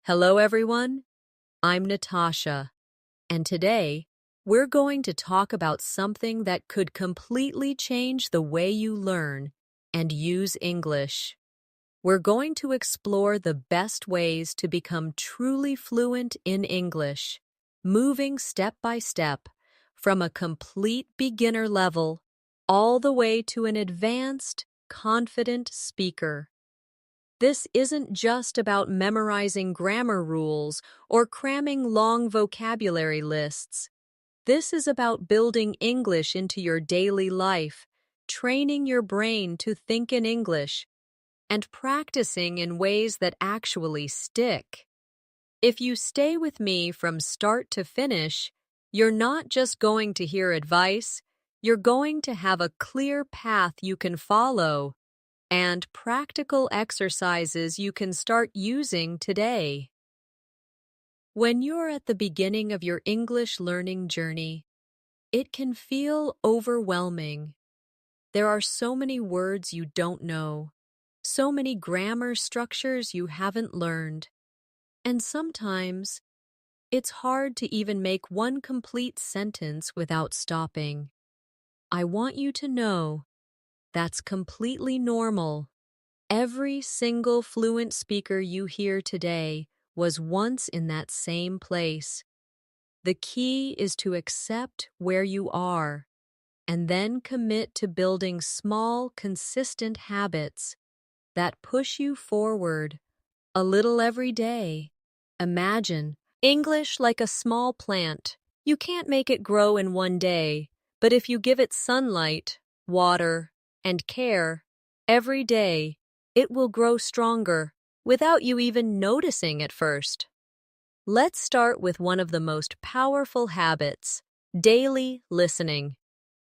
Hello, everyone. I'm Natasha, and today we're going to talk about something that could completely change the way you learn and use English. We're going to explore the best ways to become truly fluent in English, moving step by step from a complete beginner level all the way to an advanced, confident speaker. This isn't just about memorizing grammar rules or cramming long vocabulary lists. This is about building English into your daily life, training your brain to think in English, and practicing in ways that actually stick. If you stay with me from start to finish, you're not just going to hear advice, you're going to have a clear path you can follow and practical exercises you can start using today. When you're at the beginning of your English learning journey, it can feel overwhelming. There are so many words you don't know, so many grammar structures you haven't learned, and sometimes it's hard to even make one complete sentence without stopping. I want you to know that's completely normal. Every single fluent speaker you hear today was once in that same place. The key is to accept where you are and then commit to building small, consistent habits that push you forward a little every day. Imagine English like a small plant. You can't make it grow in one day, but if you give it sunlight, water, and care every day, it will grow stronger without you even noticing at first. Let's start with one of the most powerful habits, daily listening.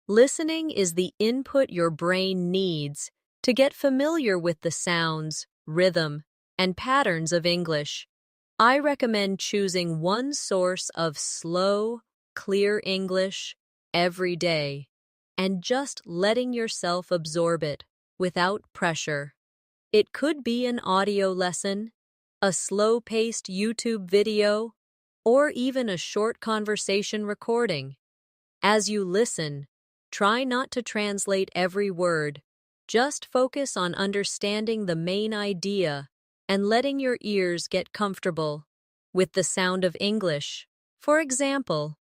Listening is the input your brain needs to get familiar with the sounds, rhythm, and patterns of English. I recommend choosing one source of slow, clear English every day and just letting yourself absorb it without pressure. It could be an audio lesson, a slow-paced YouTube video, or even a short conversation recording. As you listen, try not to translate every word. Just focus on understanding the main idea and letting your ears get comfortable with the sound of English. For example,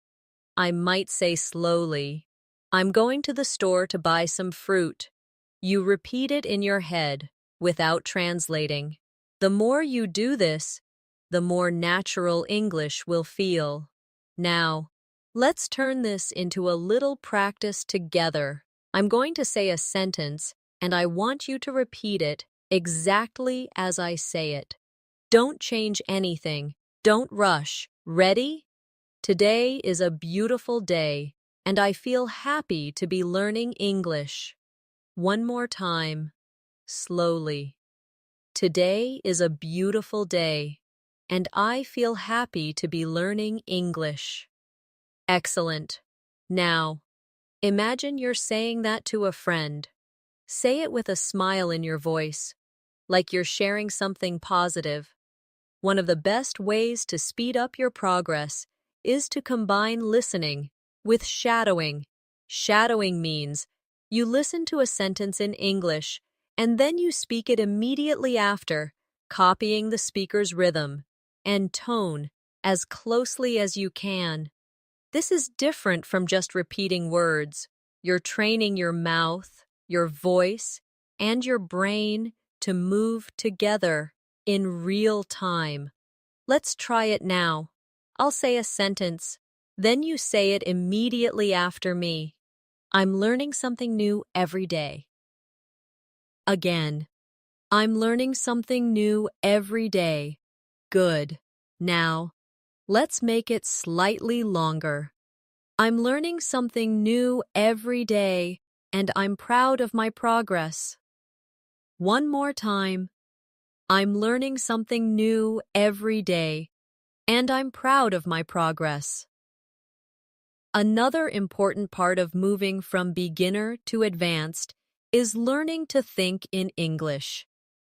I might say slowly, "I'm going to the store to buy some fruit." You repeat it in your head without translating. The more you do this, the more natural English will feel. Now, let's turn this into a little practice together. I'm going to say a sentence, and I want you to repeat it exactly as I say it. Don't change anything. Don't rush. Ready? Today is a beautiful day, and I feel happy to be learning English. One more time, slowly. Today is a beautiful day, and I feel happy to be learning English. Excellent. Now, imagine you're saying that to a friend. Say it with a smile in your voice, like you're sharing something positive. One of the best ways to speed up your progress is to combine listening with shadowing. Shadowing means you listen to a sentence in English and then you speak it immediately after, copying the speaker's rhythm and tone as closely as you can. This is different from just repeating words. You're training your mouth, your voice, and your brain to move together in real time. Let's try it now. I'll say a sentence, then you say it immediately after me. I'm learning something new every day. Again, I'm learning something new every day. Good. Now, let's make it slightly longer. I'm learning something new every day, and I'm proud of my progress. One more time. I'm learning something new every day, and I'm proud of my progress. Another important part of moving from beginner to advanced is learning to think in English.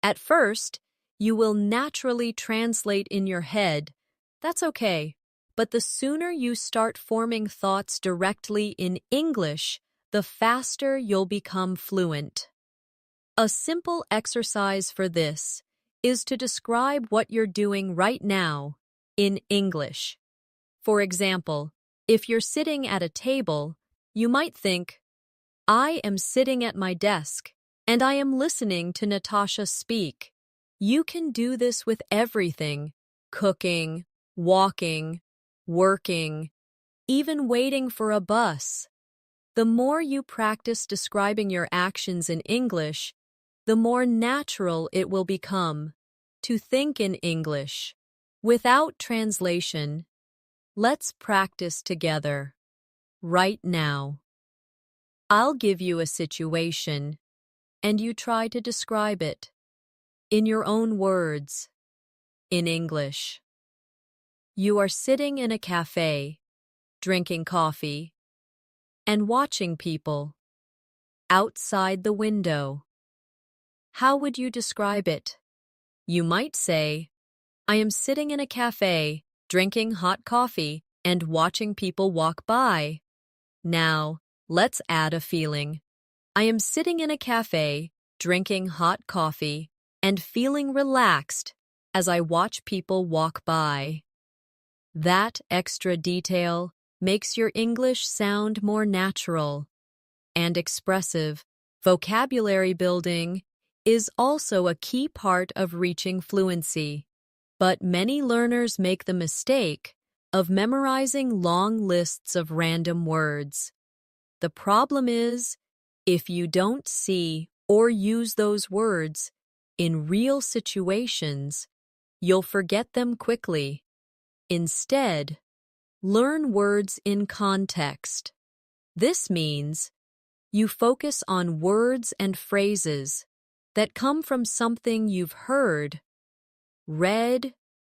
At first, you will naturally translate in your head. That's okay. But the sooner you start forming thoughts directly in English, the faster you'll become fluent. A simple exercise for this is to describe what you're doing right now in English. For example, if you're sitting at a table, you might think, I am sitting at my desk, and I am listening to Natasha speak. You can do this with everything: cooking, walking, working, even waiting for a bus. The more you practice describing your actions in English, the more natural it will become to think in English. Without translation, let's practice together, right now. I'll give you a situation, and you try to describe it in your own words, in English. You are sitting in a cafe, drinking coffee, and watching people outside the window. How would you describe it? You might say, I am sitting in a cafe, drinking hot coffee, and watching people walk by. Now, let's add a feeling. I am sitting in a cafe, drinking hot coffee, and feeling relaxed as I watch people walk by. That extra detail makes your English sound more natural and expressive. Vocabulary building is also a key part of reaching fluency, but many learners make the mistake of memorizing long lists of random words. The problem is, if you don't see or use those words in real situations, you'll forget them quickly. Instead, learn words in context. This means you focus on words and phrases that come from something you've heard, read,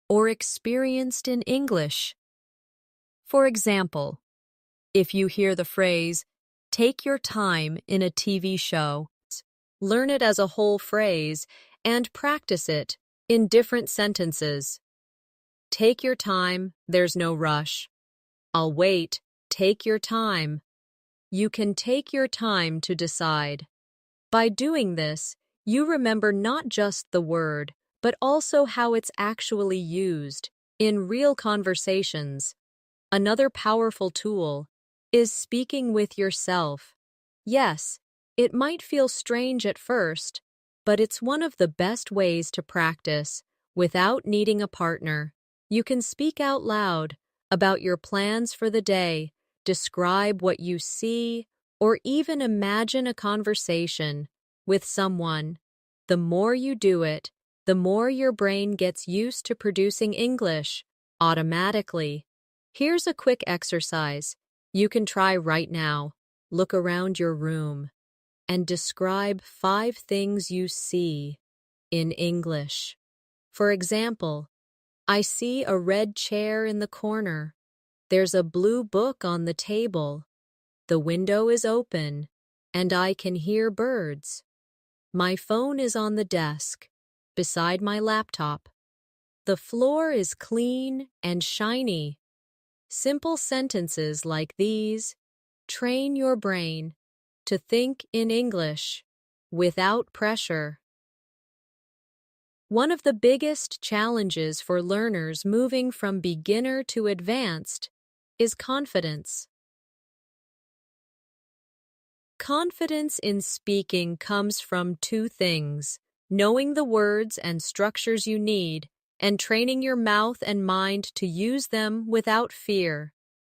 or experienced in English. For example, if you hear the phrase, take your time in a TV show, learn it as a whole phrase and practice it in different sentences. Take your time, there's no rush. I'll wait, take your time. You can take your time to decide. By doing this, you remember not just the word, but also how it's actually used in real conversations. Another powerful tool is speaking with yourself. Yes, it might feel strange at first, but it's one of the best ways to practice without needing a partner. You can speak out loud about your plans for the day, describe what you see, or even imagine a conversation with someone. The more you do it, the more your brain gets used to producing English automatically. Here's a quick exercise you can try right now. Look around your room and describe 5 things you see in English. For example, I see a red chair in the corner. There's a blue book on the table. The window is open, and I can hear birds. My phone is on the desk, beside my laptop. The floor is clean and shiny. Simple sentences like these train your brain to think in English without pressure. One of the biggest challenges for learners moving from beginner to advanced is confidence. Confidence in speaking comes from 2 things: knowing the words and structures you need, and training your mouth and mind to use them without fear.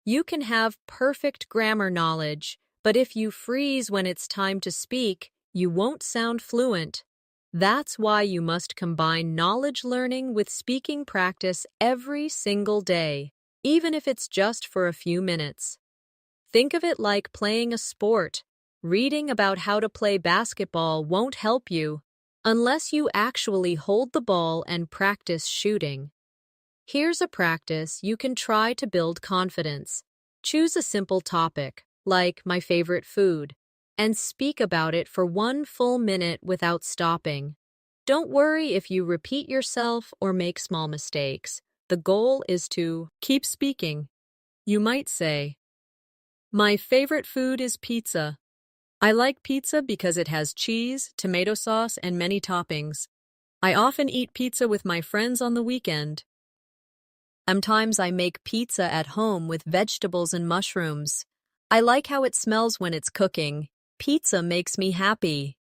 You can have perfect grammar knowledge, but if you freeze when it's time to speak, you won't sound fluent. That's why you must combine knowledge learning with speaking practice every single day, even if it's just for a few minutes. Think of it like playing a sport. Reading about how to play basketball won't help you unless you actually hold the ball and practice shooting. Here's a practice you can try to build confidence. Choose a simple topic, like my favorite food, and speak about it for 1 full minute without stopping. Don't worry if you repeat yourself or make small mistakes. The goal is to keep speaking. You might say, "My favorite food is pizza. I like pizza because it has cheese, tomato sauce, and many toppings. I often eat pizza with my friends on the weekend. Sometimes I make pizza at home with vegetables and mushrooms. I like how it smells when it's cooking. Pizza makes me happy."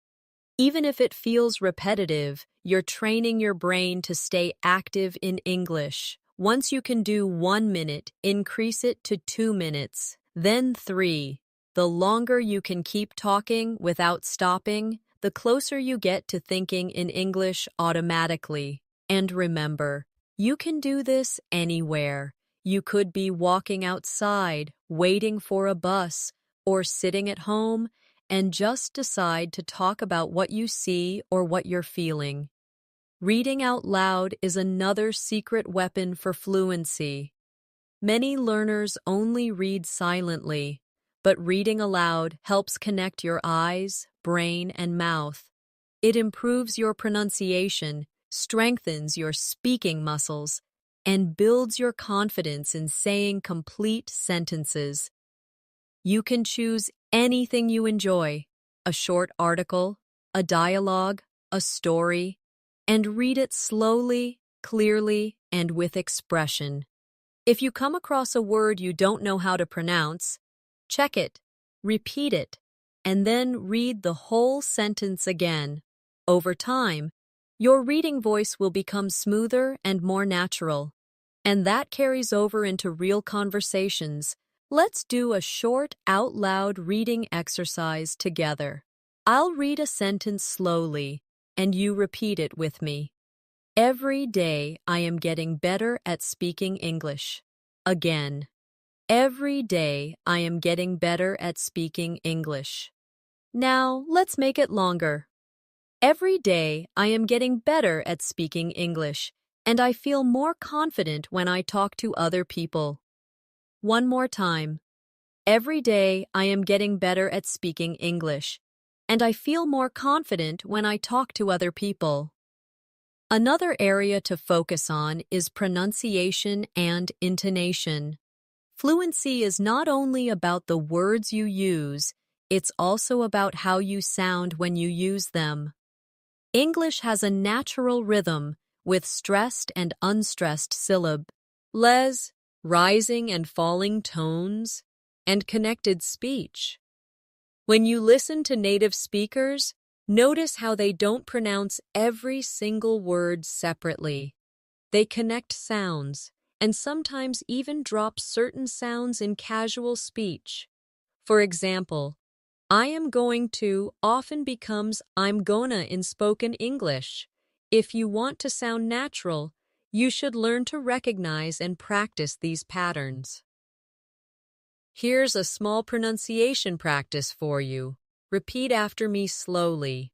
Even if it feels repetitive, you're training your brain to stay active in English. Once you can do 1 minute, increase it to 2 minutes, then 3. The longer you can keep talking without stopping, the closer you get to thinking in English automatically. And remember, you can do this anywhere. You could be walking outside, waiting for a bus, or sitting at home and just decide to talk about what you see or what you're feeling. Reading out loud is another secret weapon for fluency. Many learners only read silently, but reading aloud helps connect your eyes, brain, and mouth. It improves your pronunciation, strengthens your speaking muscles, and builds your confidence in saying complete sentences. You can choose anything you enjoy, a short article, a dialogue, a story, and read it slowly, clearly, and with expression. If you come across a word you don't know how to pronounce, check it, repeat it, and then read the whole sentence again. Over time, your reading voice will become smoother and more natural, and that carries over into real conversations. Let's do a short out-loud reading exercise together. I'll read a sentence slowly, and you repeat it with me. Every day I am getting better at speaking English. Again. Every day I am getting better at speaking English. Now, let's make it longer. Every day I am getting better at speaking English, and I feel more confident when I talk to other people. One more time. Every day I am getting better at speaking English, and I feel more confident when I talk to other people. Another area to focus on is pronunciation and intonation. Fluency is not only about the words you use, it's also about how you sound when you use them. English has a natural rhythm with stressed and unstressed syllables, rising and falling tones, and connected speech. When you listen to native speakers, notice how they don't pronounce every single word separately. They connect sounds, and sometimes even drop certain sounds in casual speech. For example, "I am going to" often becomes "I'm gonna" in spoken English. If you want to sound natural, you should learn to recognize and practice these patterns. Here's a small pronunciation practice for you. Repeat after me slowly.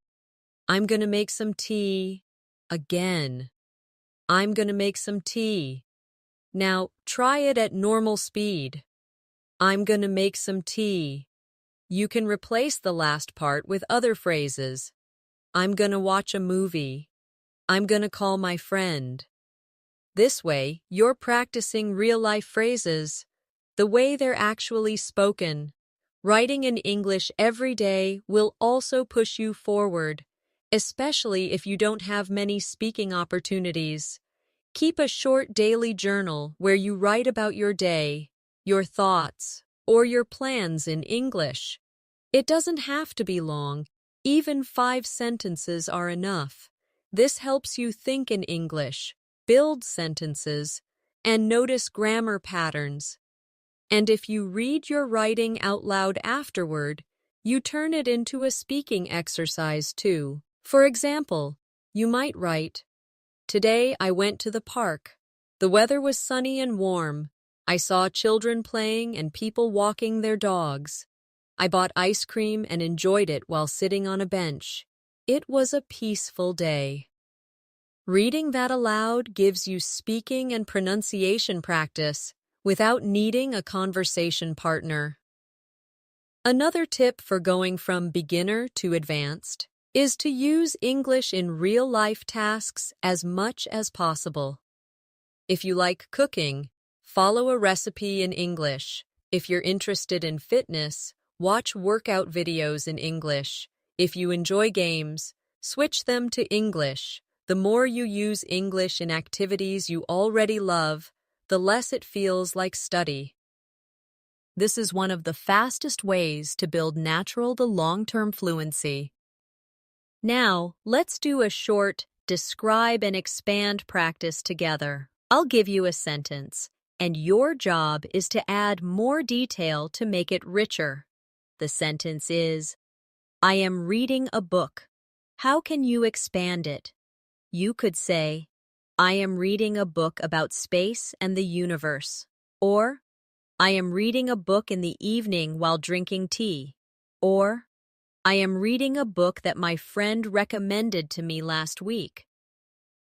I'm gonna make some tea. Again. I'm gonna make some tea. Now, try it at normal speed. I'm gonna make some tea. You can replace the last part with other phrases. I'm gonna watch a movie. I'm gonna call my friend. This way, you're practicing real-life phrases, the way they're actually spoken. Writing in English every day will also push you forward, especially if you don't have many speaking opportunities. Keep a short daily journal where you write about your day, your thoughts, or your plans in English. It doesn't have to be long. Even 5 sentences are enough. This helps you think in English, build sentences, and notice grammar patterns. And if you read your writing out loud afterward, you turn it into a speaking exercise too. For example, you might write, "Today I went to the park. The weather was sunny and warm. I saw children playing and people walking their dogs. I bought ice cream and enjoyed it while sitting on a bench. It was a peaceful day." Reading that aloud gives you speaking and pronunciation practice without needing a conversation partner. Another tip for going from beginner to advanced is to use English in real-life tasks as much as possible. If you like cooking, follow a recipe in English. If you're interested in fitness, watch workout videos in English. If you enjoy games, switch them to English. The more you use English in activities you already love, the less it feels like study. This is one of the fastest ways to build natural to long-term fluency. Now, let's do a short describe and expand practice together. I'll give you a sentence, and your job is to add more detail to make it richer. The sentence is, I am reading a book. How can you expand it? You could say, I am reading a book about space and the universe. Or, I am reading a book in the evening while drinking tea. Or, I am reading a book that my friend recommended to me last week.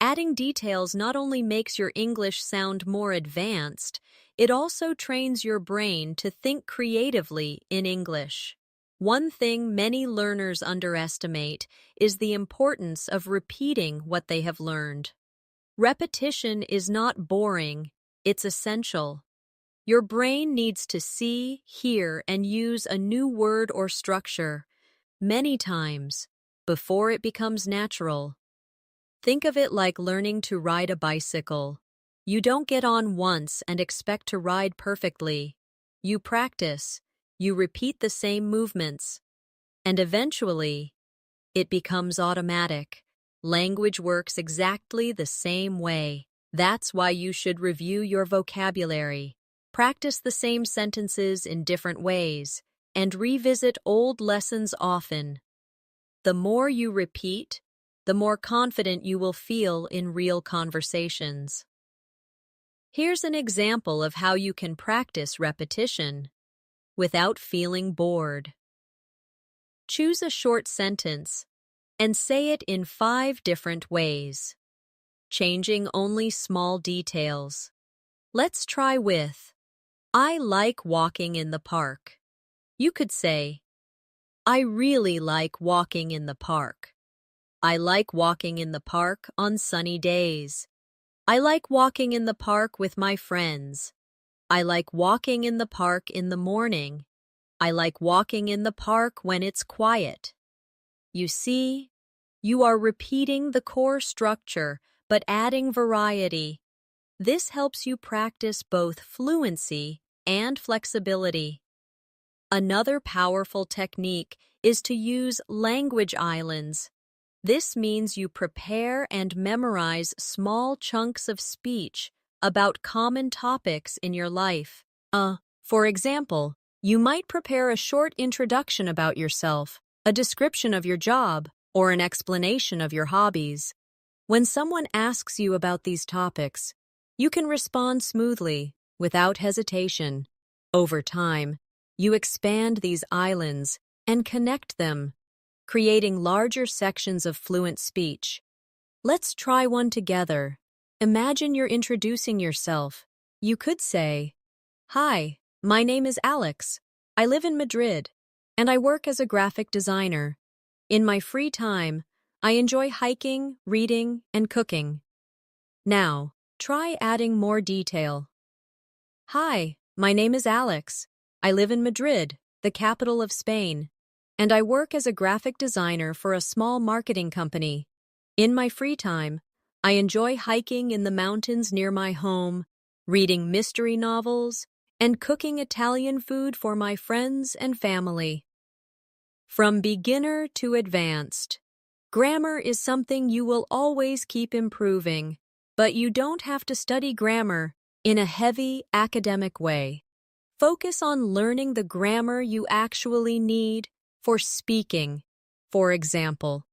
Adding details not only makes your English sound more advanced, it also trains your brain to think creatively in English. One thing many learners underestimate is the importance of repeating what they have learned. Repetition is not boring, it's essential. Your brain needs to see, hear, and use a new word or structure many times before it becomes natural. Think of it like learning to ride a bicycle. You don't get on once and expect to ride perfectly. You practice, you repeat the same movements, and eventually, it becomes automatic. Language works exactly the same way. That's why you should review your vocabulary. Practice the same sentences in different ways, and revisit old lessons often. The more you repeat, the more confident you will feel in real conversations. Here's an example of how you can practice repetition without feeling bored. Choose a short sentence and say it in 5 different ways, changing only small details. Let's try with, I like walking in the park. You could say, I really like walking in the park. I like walking in the park on sunny days. I like walking in the park with my friends. I like walking in the park in the morning. I like walking in the park when it's quiet. You see, you are repeating the core structure, but adding variety. This helps you practice both fluency and flexibility. Another powerful technique is to use language islands. This means you prepare and memorize small chunks of speech about common topics in your life. For example, you might prepare a short introduction about yourself, a description of your job, or an explanation of your hobbies. When someone asks you about these topics, you can respond smoothly, without hesitation. Over time, you expand these islands and connect them, creating larger sections of fluent speech. Let's try one together. Imagine you're introducing yourself. You could say, Hi, my name is Alex. I live in Madrid, and I work as a graphic designer. In my free time, I enjoy hiking, reading, and cooking. Now, try adding more detail. Hi, my name is Alex. I live in Madrid, the capital of Spain, and I work as a graphic designer for a small marketing company. In my free time, I enjoy hiking in the mountains near my home, reading mystery novels, and cooking Italian food for my friends and family. From beginner to advanced, grammar is something you will always keep improving, but you don't have to study grammar in a heavy academic way. Focus on learning the grammar you actually need for speaking. For example,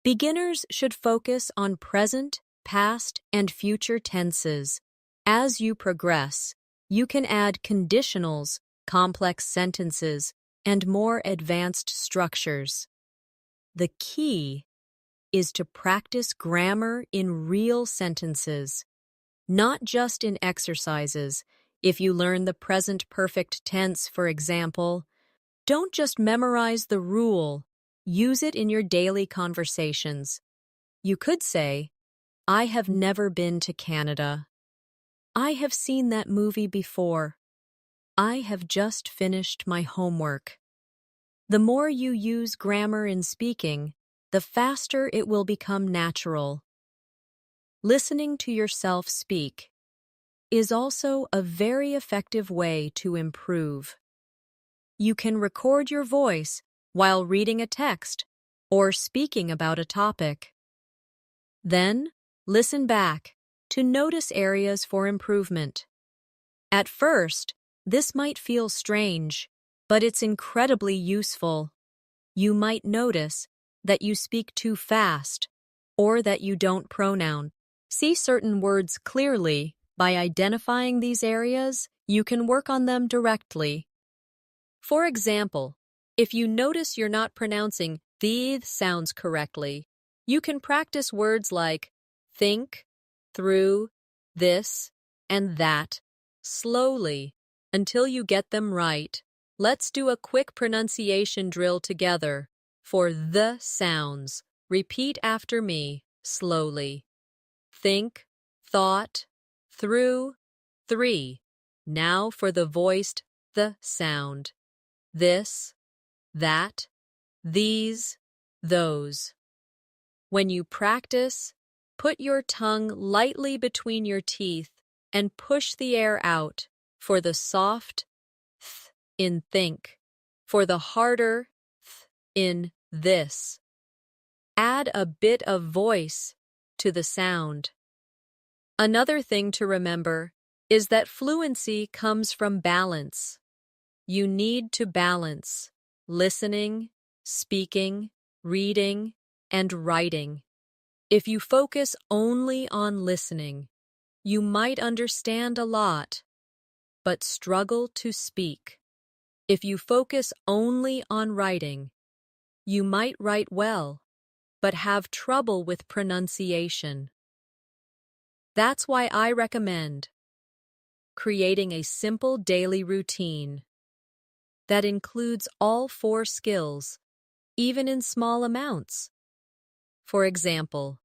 beginners should focus on present, past, and future tenses. As you progress, you can add conditionals, complex sentences, and more advanced structures. The key is to practice grammar in real sentences, not just in exercises. If you learn the present perfect tense, for example, don't just memorize the rule. Use it in your daily conversations. You could say, I have never been to Canada. I have seen that movie before. I have just finished my homework. The more you use grammar in speaking, the faster it will become natural. Listening to yourself speak is also a very effective way to improve. You can record your voice while reading a text or speaking about a topic. Then, listen back to notice areas for improvement. At first, this might feel strange, but it's incredibly useful. You might notice that you speak too fast or that you don't pronoun. See certain words clearly. By identifying these areas, you can work on them directly. For example, if you notice you're not pronouncing these sounds correctly, you can practice words like think, through, this, and that slowly until you get them right. Let's do a quick pronunciation drill together. For the sounds, repeat after me slowly. Think, thought, through, three. Now for the voiced the sound. This, that, these, those. When you practice, put your tongue lightly between your teeth and push the air out for the soft th in think, for the harder th in this. Add a bit of voice to the sound. Another thing to remember is that fluency comes from balance. You need to balance listening, speaking, reading, and writing. If you focus only on listening, you might understand a lot, but struggle to speak. If you focus only on writing, you might write well, but have trouble with pronunciation. That's why I recommend creating a simple daily routine that includes all 4 skills, even in small amounts. For example,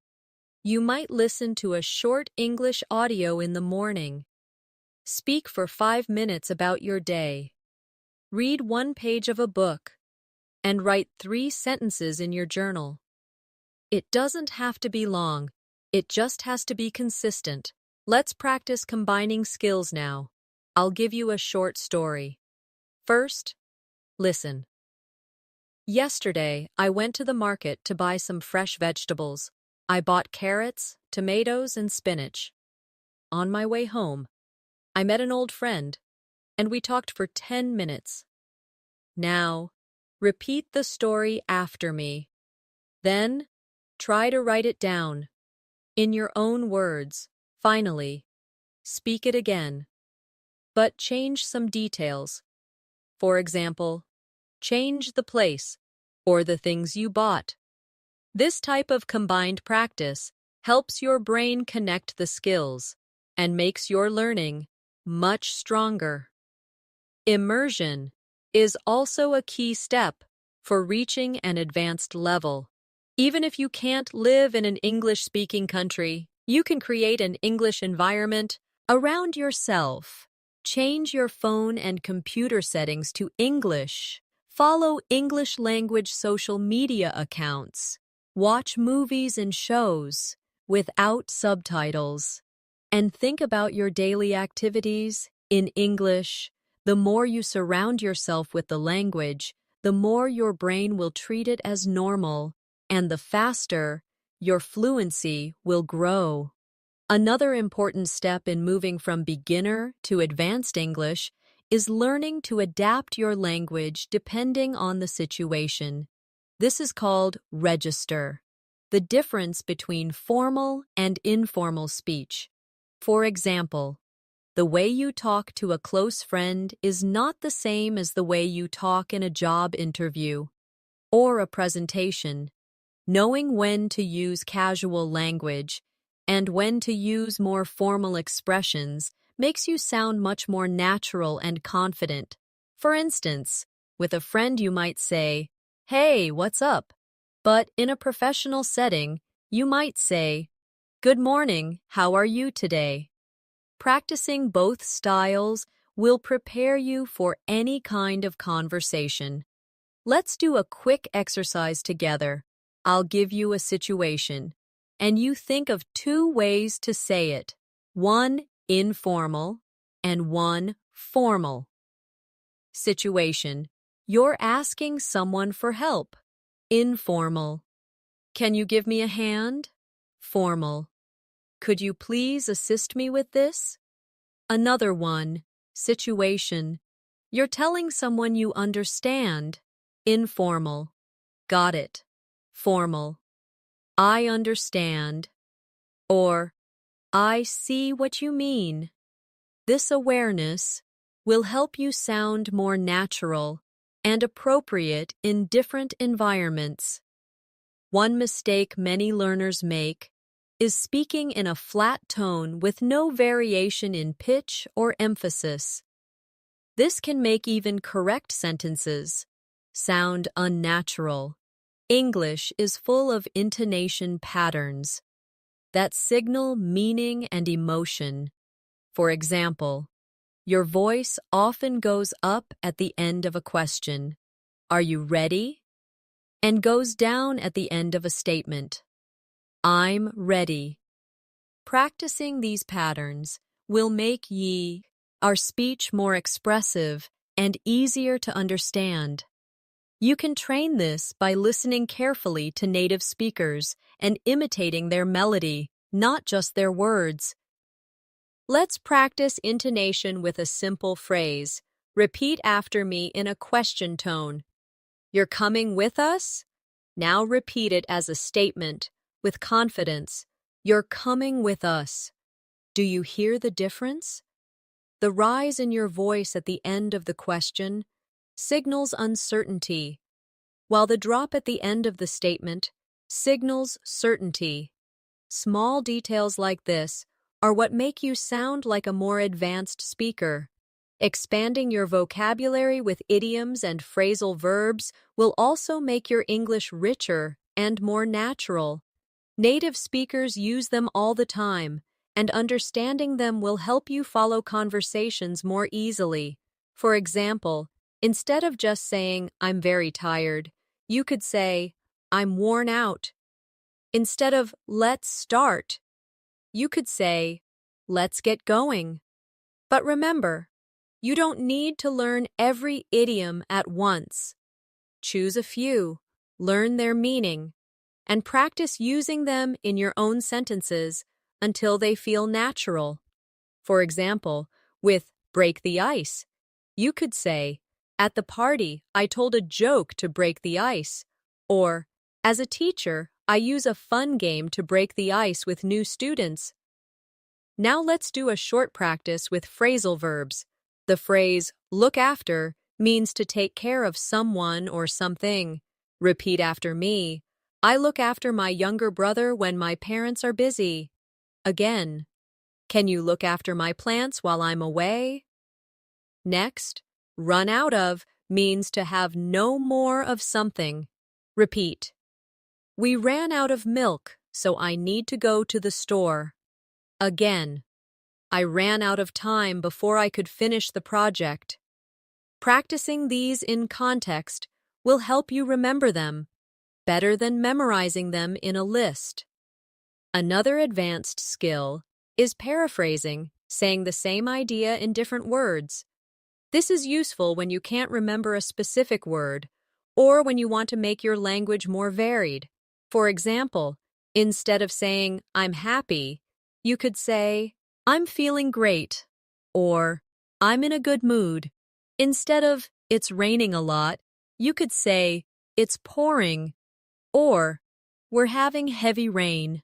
you might listen to a short English audio in the morning. Speak for 5 minutes about your day. Read 1 page of a book and write 3 sentences in your journal. It doesn't have to be long. It just has to be consistent. Let's practice combining skills now. I'll give you a short story. First, listen. Yesterday, I went to the market to buy some fresh vegetables. I bought carrots, tomatoes, and spinach. On my way home, I met an old friend, and we talked for 10 minutes. Now, repeat the story after me. Then, try to write it down in your own words. Finally, speak it again, but change some details. For example, change the place or the things you bought. This type of combined practice helps your brain connect the skills and makes your learning much stronger. Immersion is also a key step for reaching an advanced level. Even if you can't live in an English-speaking country, you can create an English environment around yourself. Change your phone and computer settings to English. Follow English language social media accounts. Watch movies and shows without subtitles. And think about your daily activities in English. The more you surround yourself with the language, the more your brain will treat it as normal, and the faster your fluency will grow. Another important step in moving from beginner to advanced English is learning to adapt your language depending on the situation. This is called register, the difference between formal and informal speech. For example, the way you talk to a close friend is not the same as the way you talk in a job interview or a presentation. Knowing when to use casual language and when to use more formal expressions makes you sound much more natural and confident. For instance, with a friend you might say, "Hey, what's up?" But in a professional setting, you might say, "Good morning, how are you today?" Practicing both styles will prepare you for any kind of conversation. Let's do a quick exercise together. I'll give you a situation, and you think of two ways to say it, one informal and one formal. Situation: you're asking someone for help. Informal: can you give me a hand? Formal: could you please assist me with this? Another one. Situation: you're telling someone you understand. Informal: got it. Formal: I understand. Or, I see what you mean. This awareness will help you sound more natural and appropriate in different environments. One mistake many learners make is speaking in a flat tone with no variation in pitch or emphasis. This can make even correct sentences sound unnatural. English is full of intonation patterns that signal meaning and emotion. For example, your voice often goes up at the end of a question, "Are you ready?" and goes down at the end of a statement, "I'm ready." Practicing these patterns will make our speech more expressive and easier to understand. You can train this by listening carefully to native speakers and imitating their melody, not just their words. Let's practice intonation with a simple phrase. Repeat after me in a question tone. "You're coming with us?" Now repeat it as a statement, with confidence. "You're coming with us." Do you hear the difference? The rise in your voice at the end of the question signals uncertainty, while the drop at the end of the statement signals certainty. Small details like this are what make you sound like a more advanced speaker. Expanding your vocabulary with idioms and phrasal verbs will also make your English richer and more natural. Native speakers use them all the time, and understanding them will help you follow conversations more easily. For example, instead of just saying, "I'm very tired," you could say, "I'm worn out." Instead of "let's start," you could say, "let's get going." But remember, you don't need to learn every idiom at once. Choose a few, learn their meaning, and practice using them in your own sentences until they feel natural. For example, with "break the ice," you could say, "At the party, I told a joke to break the ice," or, "As a teacher, I use a fun game to break the ice with new students." Now let's do a short practice with phrasal verbs. The phrase "look after" means to take care of someone or something. Repeat after me. "I look after my younger brother when my parents are busy." Again. "Can you look after my plants while I'm away?" Next, run out of means to have no more of something. Repeat. "We ran out of milk, so I need to go to the store." Again. "I ran out of time before I could finish the project." Practicing these in context will help you remember them better than memorizing them in a list. Another advanced skill is paraphrasing, saying the same idea in different words. This is useful when you can't remember a specific word or when you want to make your language more varied. For example, instead of saying, "I'm happy," you could say, "I'm feeling great," or "I'm in a good mood." Instead of "it's raining a lot," you could say, "it's pouring," or "we're having heavy rain."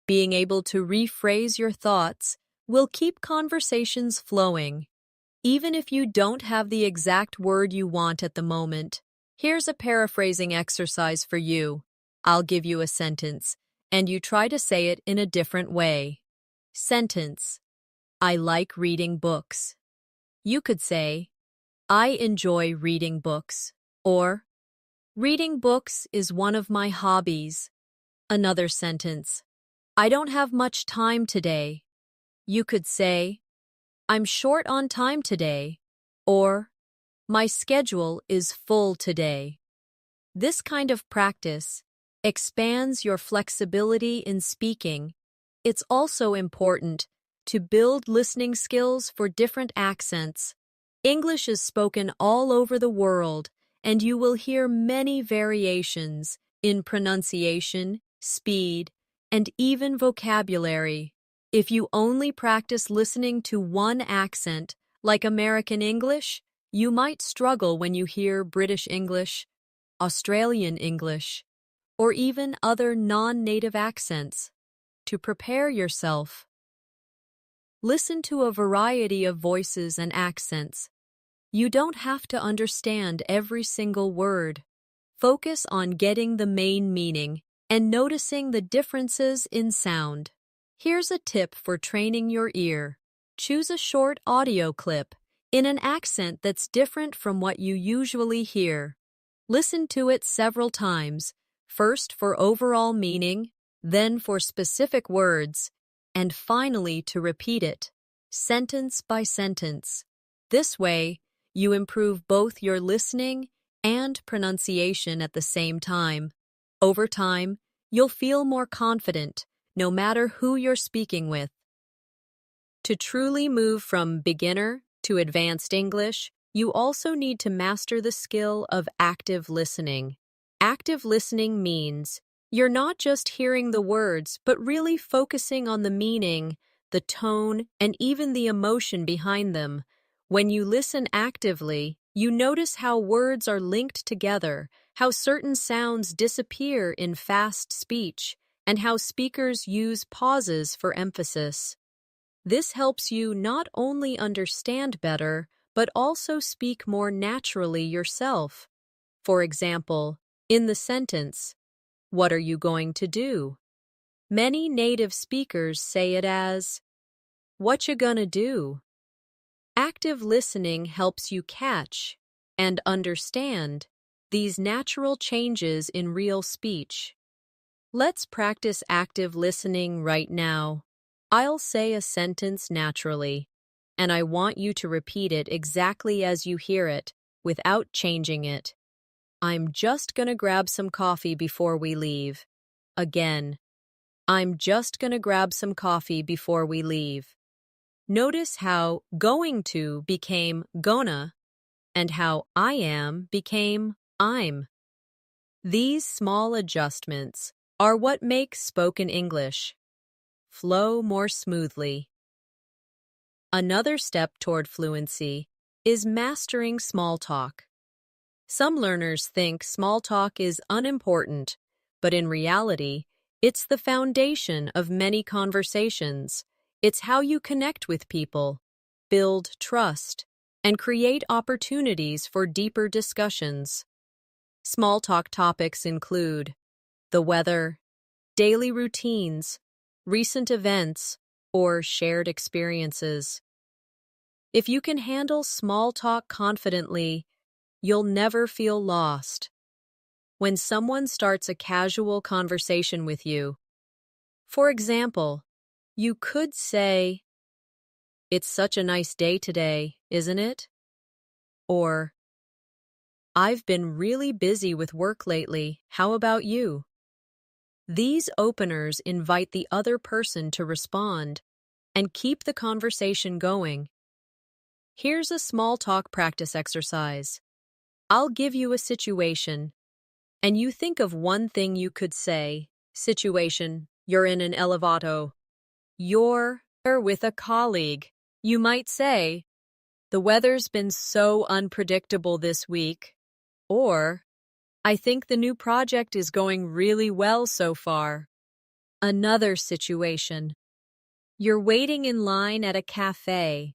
Being able to rephrase your thoughts will keep conversations flowing. Even if you don't have the exact word you want at the moment, here's a paraphrasing exercise for you. I'll give you a sentence, and you try to say it in a different way. Sentence: I like reading books. You could say, "I enjoy reading books," or Reading books is one of my hobbies. Another sentence. I don't have much time today. You could say, I'm short on time today, or my schedule is full today. This kind of practice expands your flexibility in speaking. It's also important to build listening skills for different accents. English is spoken all over the world, and you will hear many variations in pronunciation, speed, and even vocabulary. If you only practice listening to one accent, like American English, you might struggle when you hear British English, Australian English, or even other non-native accents. To prepare yourself, listen to a variety of voices and accents. You don't have to understand every single word. Focus on getting the main meaning and noticing the differences in sound. Here's a tip for training your ear. Choose a short audio clip in an accent that's different from what you usually hear. Listen to it several times, first for overall meaning, then for specific words, and finally to repeat it, sentence by sentence. This way, you improve both your listening and pronunciation at the same time. Over time, you'll feel more confident, no matter who you're speaking with. To truly move from beginner to advanced English, you also need to master the skill of active listening. Active listening means you're not just hearing the words, but really focusing on the meaning, the tone, and even the emotion behind them. When you listen actively, you notice how words are linked together, how certain sounds disappear in fast speech, and how speakers use pauses for emphasis. This helps you not only understand better, but also speak more naturally yourself. For example, in the sentence, "What are you going to do?" Many native speakers say it as, "What you gonna do?" Active listening helps you catch and understand these natural changes in real speech. Let's practice active listening right now. I'll say a sentence naturally, and I want you to repeat it exactly as you hear it, without changing it. I'm just gonna grab some coffee before we leave. Again, I'm just gonna grab some coffee before we leave. Notice how going to became gonna and how I am became I'm. These small adjustments are what makes spoken English flow more smoothly. Another step toward fluency is mastering small talk. Some learners think small talk is unimportant, but in reality, it's the foundation of many conversations. It's how you connect with people, build trust, and create opportunities for deeper discussions. Small talk topics include the weather, daily routines, recent events, or shared experiences. If you can handle small talk confidently, you'll never feel lost. When someone starts a casual conversation with you, for example, you could say, "It's such a nice day today, isn't it?" Or, "I've been really busy with work lately. How about you?" These openers invite the other person to respond and keep the conversation going. Here's a small talk practice exercise. I'll give you a situation, and you think of one thing you could say. Situation, you're in an elevator. You're with a colleague. You might say, "The weather's been so unpredictable this week." Or, "I think the new project is going really well so far." Another situation. You're waiting in line at a cafe.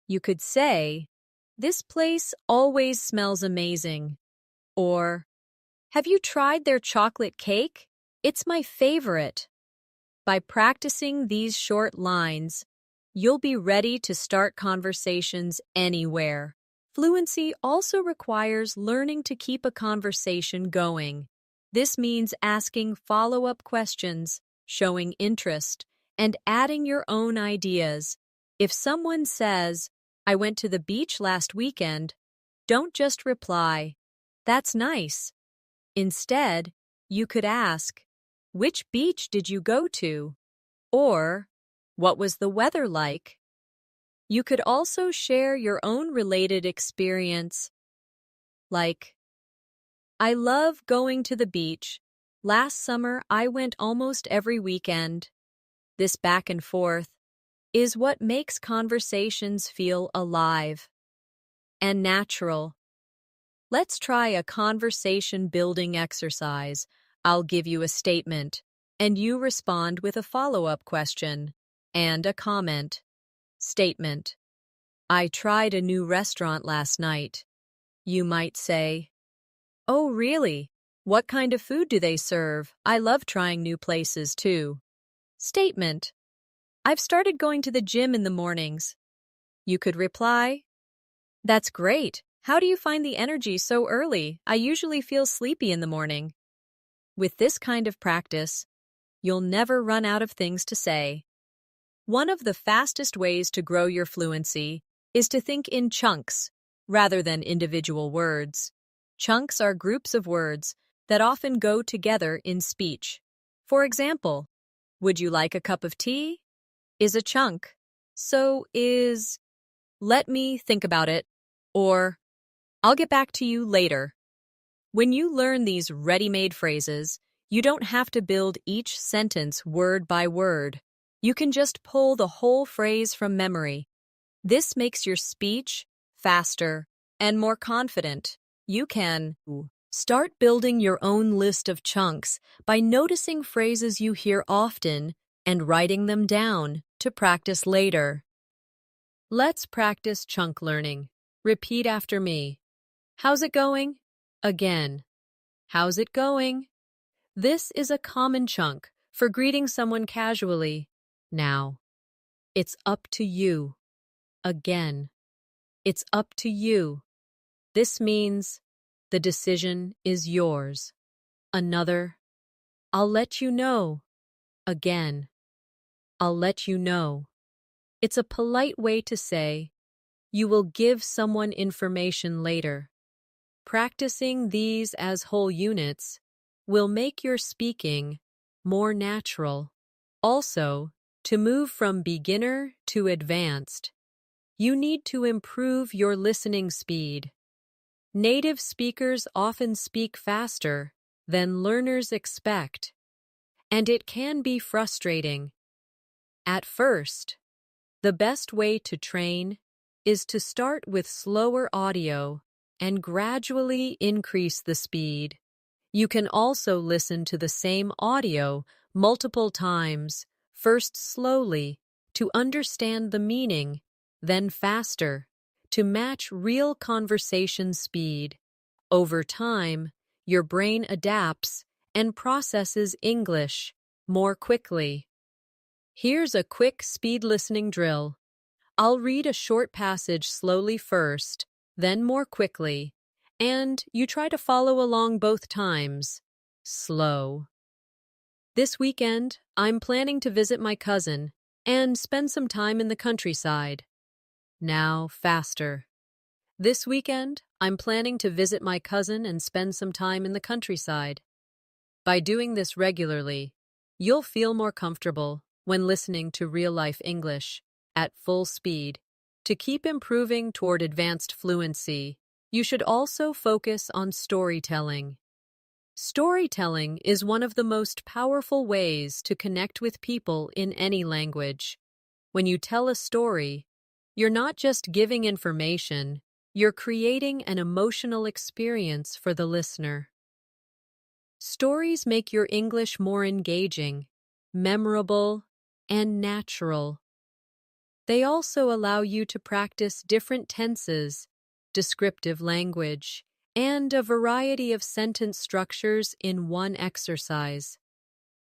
You could say, "This place always smells amazing." Or, "Have you tried their chocolate cake? It's my favorite." By practicing these short lines, you'll be ready to start conversations anywhere. Fluency also requires learning to keep a conversation going. This means asking follow-up questions, showing interest, and adding your own ideas. If someone says, "I went to the beach last weekend," don't just reply, "That's nice." Instead, you could ask, "Which beach did you go to?" Or, "What was the weather like?" You could also share your own related experience, like, "I love going to the beach. Last summer, I went almost every weekend." This back and forth is what makes conversations feel alive and natural. Let's try a conversation building exercise. I'll give you a statement, and you respond with a follow-up question and a comment. Statement: "I tried a new restaurant last night." You might say, "Oh, really? What kind of food do they serve? I love trying new places too." Statement: "I've started going to the gym in the mornings." You could reply, "That's great. How do you find the energy so early? I usually feel sleepy in the morning." With this kind of practice, you'll never run out of things to say. One of the fastest ways to grow your fluency is to think in chunks rather than individual words. Chunks are groups of words that often go together in speech. For example, "Would you like a cup of tea?" is a chunk. So is "Let me think about it," or "I'll get back to you later." When you learn these ready-made phrases, you don't have to build each sentence word by word. You can just pull the whole phrase from memory. This makes your speech faster and more confident. You can start building your own list of chunks by noticing phrases you hear often and writing them down to practice later. Let's practice chunk learning. Repeat after me. How's it going? Again. How's it going? This is a common chunk for greeting someone casually. Now, it's up to you. Again. It's up to you. This means the decision is yours. Another, I'll let you know. Again. I'll let you know. It's a polite way to say, you will give someone information later. Practicing these as whole units will make your speaking more natural. Also, to move from beginner to advanced, you need to improve your listening speed. Native speakers often speak faster than learners expect, and it can be frustrating. At first, the best way to train is to start with slower audio and gradually increase the speed. You can also listen to the same audio multiple times, first slowly to understand the meaning, then faster to match real conversation speed. Over time, your brain adapts and processes English more quickly. Here's a quick speed listening drill. I'll read a short passage slowly first, then more quickly, and you try to follow along both times. Slow. This weekend, I'm planning to visit my cousin and spend some time in the countryside. Now, faster. This weekend, I'm planning to visit my cousin and spend some time in the countryside. By doing this regularly, you'll feel more comfortable when listening to real-life English at full speed. To keep improving toward advanced fluency, you should also focus on storytelling. Storytelling is one of the most powerful ways to connect with people in any language. When you tell a story, you're not just giving information, you're creating an emotional experience for the listener. Stories make your English more engaging, memorable, and natural. They also allow you to practice different tenses, descriptive language, and a variety of sentence structures in one exercise.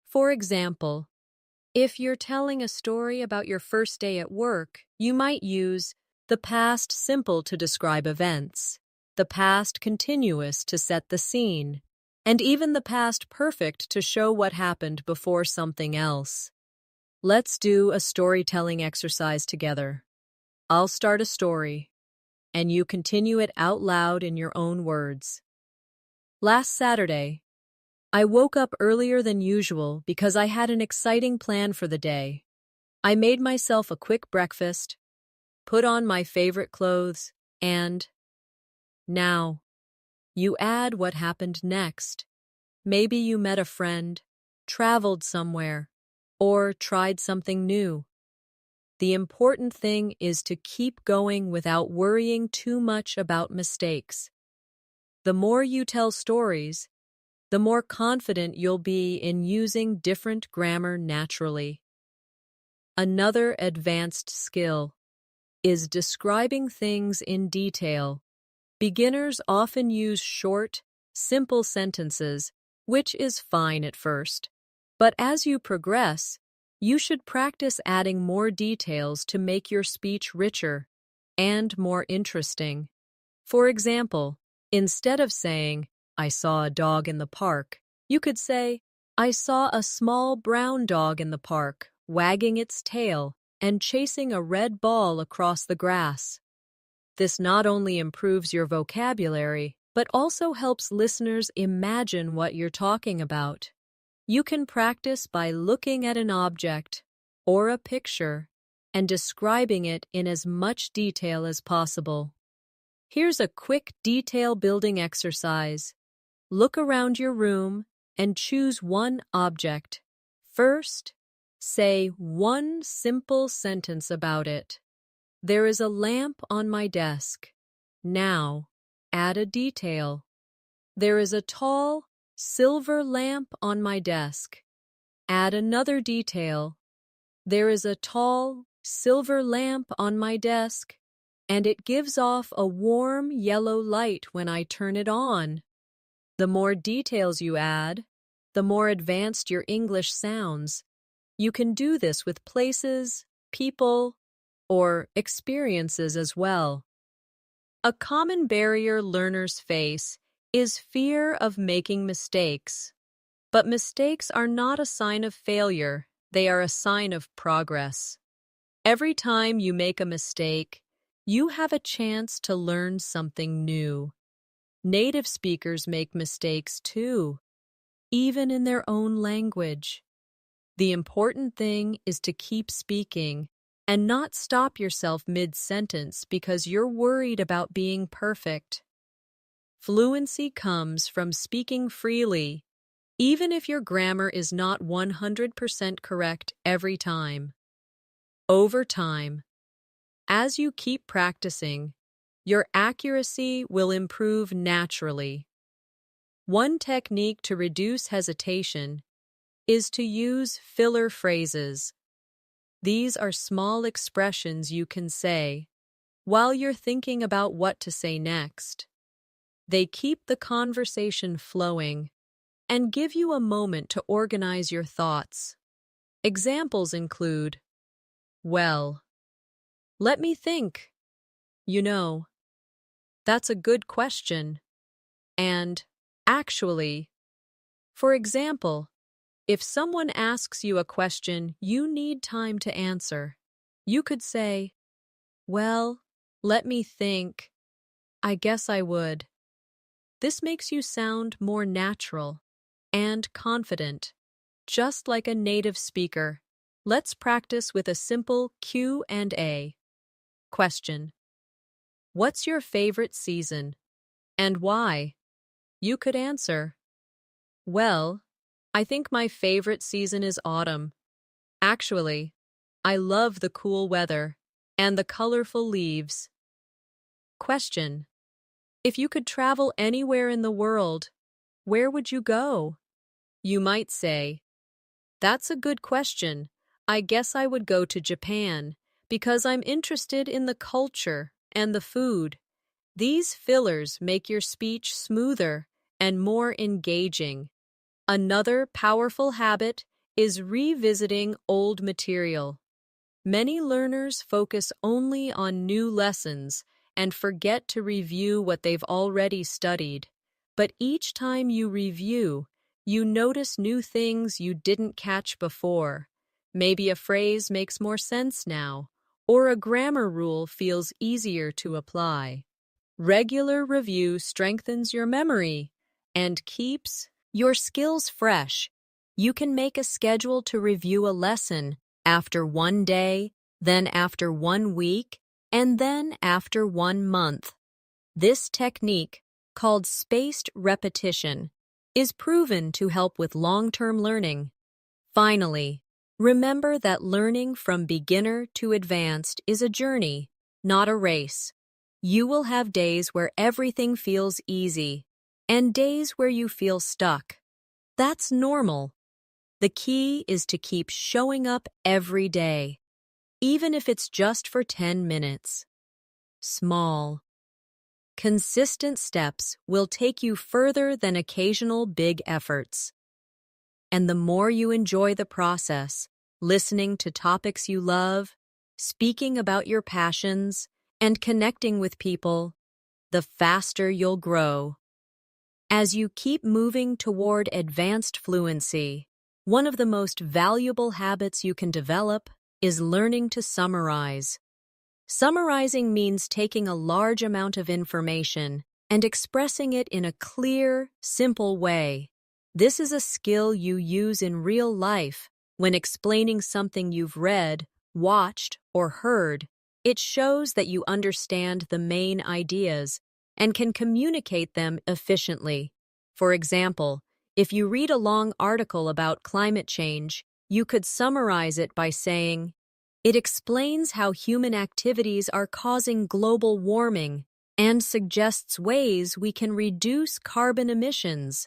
For example, if you're telling a story about your first day at work, you might use the past simple to describe events, the past continuous to set the scene, and even the past perfect to show what happened before something else. Let's do a storytelling exercise together. I'll start a story, and you continue it out loud in your own words. Last Saturday, I woke up earlier than usual because I had an exciting plan for the day. I made myself a quick breakfast, put on my favorite clothes, and now, you add what happened next. Maybe you met a friend, traveled somewhere, or tried something new. The important thing is to keep going without worrying too much about mistakes. The more you tell stories, the more confident you'll be in using different grammar naturally. Another advanced skill is describing things in detail. Beginners often use short, simple sentences, which is fine at first. But as you progress, you should practice adding more details to make your speech richer and more interesting. For example, instead of saying, "I saw a dog in the park," you could say, "I saw a small brown dog in the park, wagging its tail and chasing a red ball across the grass." This not only improves your vocabulary, but also helps listeners imagine what you're talking about. You can practice by looking at an object or a picture and describing it in as much detail as possible. Here's a quick detail-building exercise. Look around your room and choose one object. First, say one simple sentence about it. There is a lamp on my desk. Now, add a detail. There is a tall, silver lamp on my desk. Add another detail. There is a tall, silver lamp on my desk, and it gives off a warm yellow light when I turn it on. The more details you add, the more advanced your English sounds. You can do this with places, people, or experiences as well. A common barrier learners face is fear of making mistakes. But mistakes are not a sign of failure, they are a sign of progress. Every time you make a mistake, you have a chance to learn something new. Native speakers make mistakes too, even in their own language. The important thing is to keep speaking and not stop yourself mid-sentence because you're worried about being perfect. Fluency comes from speaking freely, even if your grammar is not 100% correct every time. Over time, as you keep practicing, your accuracy will improve naturally. One technique to reduce hesitation is to use filler phrases. These are small expressions you can say while you're thinking about what to say next. They keep the conversation flowing and give you a moment to organize your thoughts. Examples include, "Well, let me think. You know, that's a good question." And, "Actually." For example, if someone asks you a question you need time to answer, you could say, "Well, let me think. I guess I would." This makes you sound more natural and confident, just like a native speaker. Let's practice with a simple Q&A. Question: what's your favorite season, and why? You could answer, "Well, I think my favorite season is autumn. Actually, I love the cool weather and the colorful leaves." Question: if you could travel anywhere in the world, where would you go? You might say, "That's a good question. I guess I would go to Japan because I'm interested in the culture and the food." These fillers make your speech smoother and more engaging. Another powerful habit is revisiting old material. Many learners focus only on new lessons and forget to review what they've already studied. But each time you review, you notice new things you didn't catch before. Maybe a phrase makes more sense now, or a grammar rule feels easier to apply. Regular review strengthens your memory and keeps your skills fresh. You can make a schedule to review a lesson after 1 day, then after 1 week, and then after 1 month. This technique, called spaced repetition, is proven to help with long-term learning. Finally, remember that learning from beginner to advanced is a journey, not a race. You will have days where everything feels easy and days where you feel stuck. That's normal. The key is to keep showing up every day, even if it's just for 10 minutes. Small, consistent steps will take you further than occasional big efforts. And the more you enjoy the process, listening to topics you love, speaking about your passions, and connecting with people, the faster you'll grow. As you keep moving toward advanced fluency, one of the most valuable habits you can develop is learning to summarize. Summarizing means taking a large amount of information and expressing it in a clear, simple way. This is a skill you use in real life when explaining something you've read, watched, or heard. It shows that you understand the main ideas and can communicate them efficiently. For example, if you read a long article about climate change, you could summarize it by saying, "It explains how human activities are causing global warming and suggests ways we can reduce carbon emissions."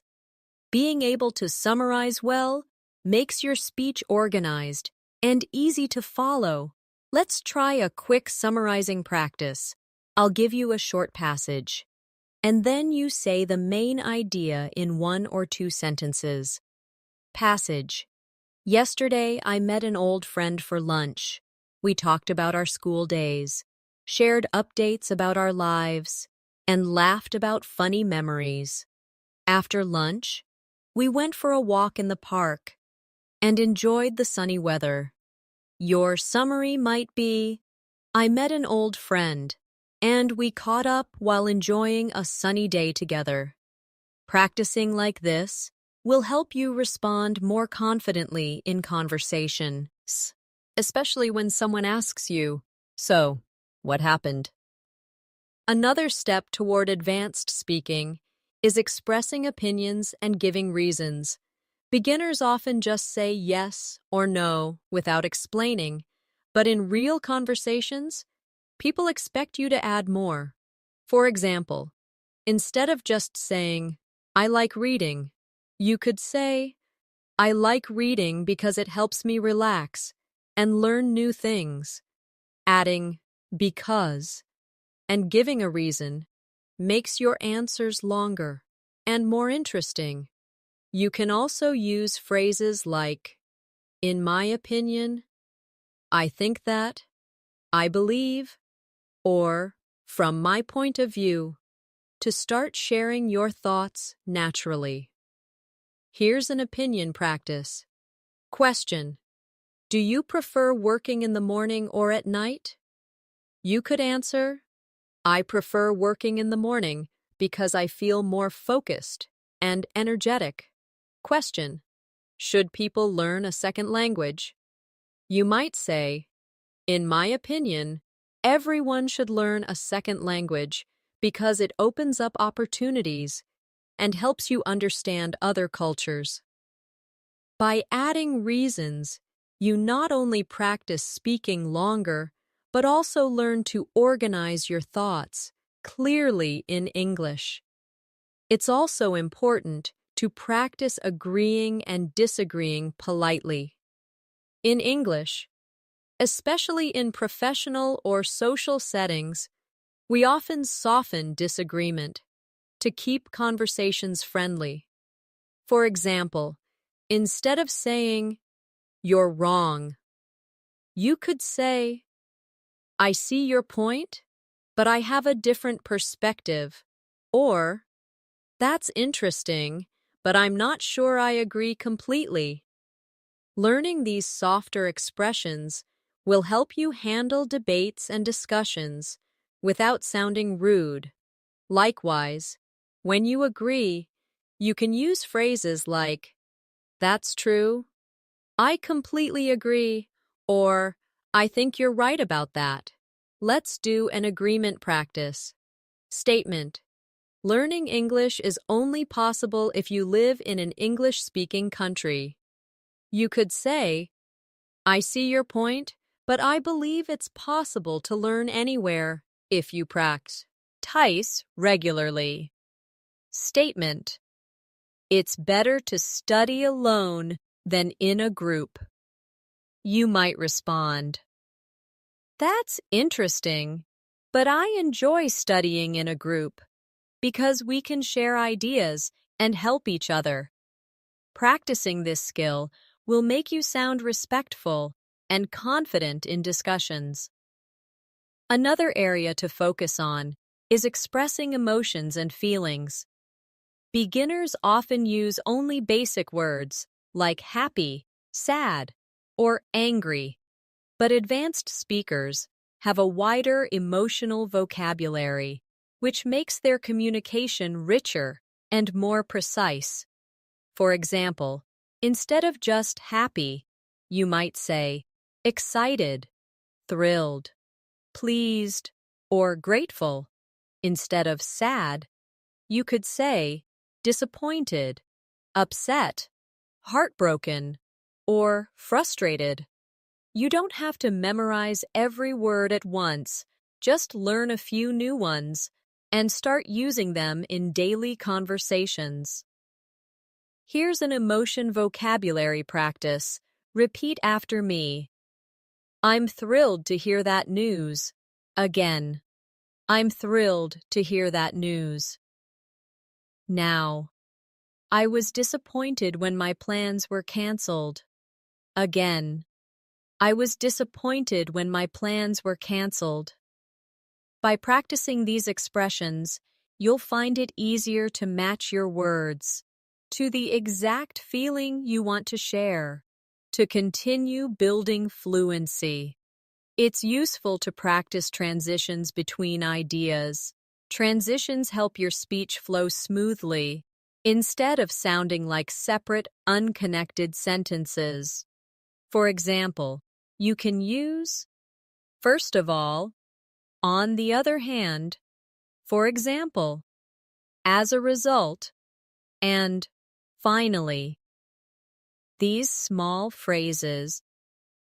Being able to summarize well makes your speech organized and easy to follow. Let's try a quick summarizing practice. I'll give you a short passage, and then you say the main idea in 1 or 2 sentences. Passage. Yesterday, I met an old friend for lunch. We talked about our school days, shared updates about our lives, and laughed about funny memories. After lunch, we went for a walk in the park and enjoyed the sunny weather. Your summary might be, I met an old friend, and we caught up while enjoying a sunny day together. Practicing like this will help you respond more confidently in conversations, especially when someone asks you, "So, what happened?" Another step toward advanced speaking is expressing opinions and giving reasons. Beginners often just say yes or no without explaining, but in real conversations, people expect you to add more. For example, instead of just saying, "I like reading," you could say, "I like reading because it helps me relax and learn new things." Adding "because" and giving a reason makes your answers longer and more interesting. You can also use phrases like, "In my opinion," "I think that," "I believe," or "From my point of view," to start sharing your thoughts naturally. Here's an opinion practice. Question: do you prefer working in the morning or at night? You could answer, "I prefer working in the morning because I feel more focused and energetic." Question: should people learn a second language? You might say, "In my opinion, everyone should learn a second language because it opens up opportunities and helps you understand other cultures." By adding reasons, you not only practice speaking longer, but also learn to organize your thoughts clearly in English. It's also important to practice agreeing and disagreeing politely. In English, especially in professional or social settings, we often soften disagreement to keep conversations friendly. For example, instead of saying, "You're wrong," You could say, I see your point, but I have a different perspective. Or, that's interesting, but I'm not sure I agree completely. Learning these softer expressions will help you handle debates and discussions without sounding rude. Likewise, when you agree, you can use phrases like, that's true, I completely agree, or I think you're right about that. Let's do an agreement practice. Statement. Learning English is only possible if you live in an English-speaking country. You could say, I see your point, but I believe it's possible to learn anywhere if you practice regularly. Statement. It's better to study alone than in a group. You might respond, that's interesting, but I enjoy studying in a group because we can share ideas and help each other. Practicing this skill will make you sound respectful and confident in discussions. Another area to focus on is expressing emotions and feelings. Beginners often use only basic words like happy, sad, or angry, but advanced speakers have a wider emotional vocabulary, which makes their communication richer and more precise. For example, instead of just happy, you might say excited, thrilled, pleased, or grateful. Instead of sad, you could say disappointed, upset, heartbroken, or frustrated. You don't have to memorize every word at once, just learn a few new ones and start using them in daily conversations. Here's an emotion vocabulary practice. Repeat after me. I'm thrilled to hear that news. Again. I'm thrilled to hear that news. Now. I was disappointed when my plans were canceled. Again. I was disappointed when my plans were canceled. By practicing these expressions, you'll find it easier to match your words to the exact feeling you want to share, to continue building fluency. It's useful to practice transitions between ideas. Transitions help your speech flow smoothly, instead of sounding like separate, unconnected sentences. For example, you can use, first of all, on the other hand, for example, as a result, and finally. These small phrases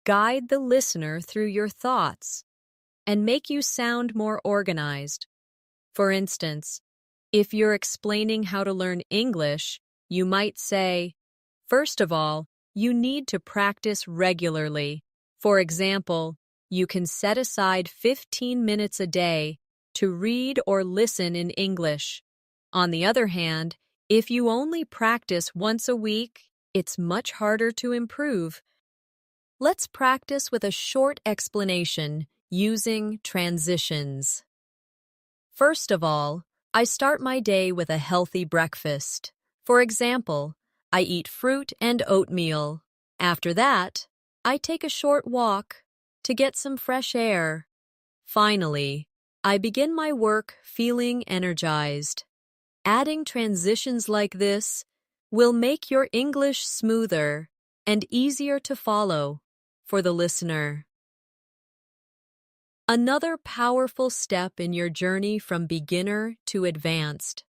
guide the listener through your thoughts and make you sound more organized. For instance, if you're explaining how to learn English, you might say, first of all, you need to practice regularly. For example, you can set aside 15 minutes a day to read or listen in English. On the other hand, if you only practice once a week, it's much harder to improve. Let's practice with a short explanation using transitions. First of all, I start my day with a healthy breakfast. For example, I eat fruit and oatmeal. After that, I take a short walk to get some fresh air. Finally, I begin my work feeling energized. Adding transitions like this will make your English smoother and easier to follow for the listener. Another powerful step in your journey from beginner to advanced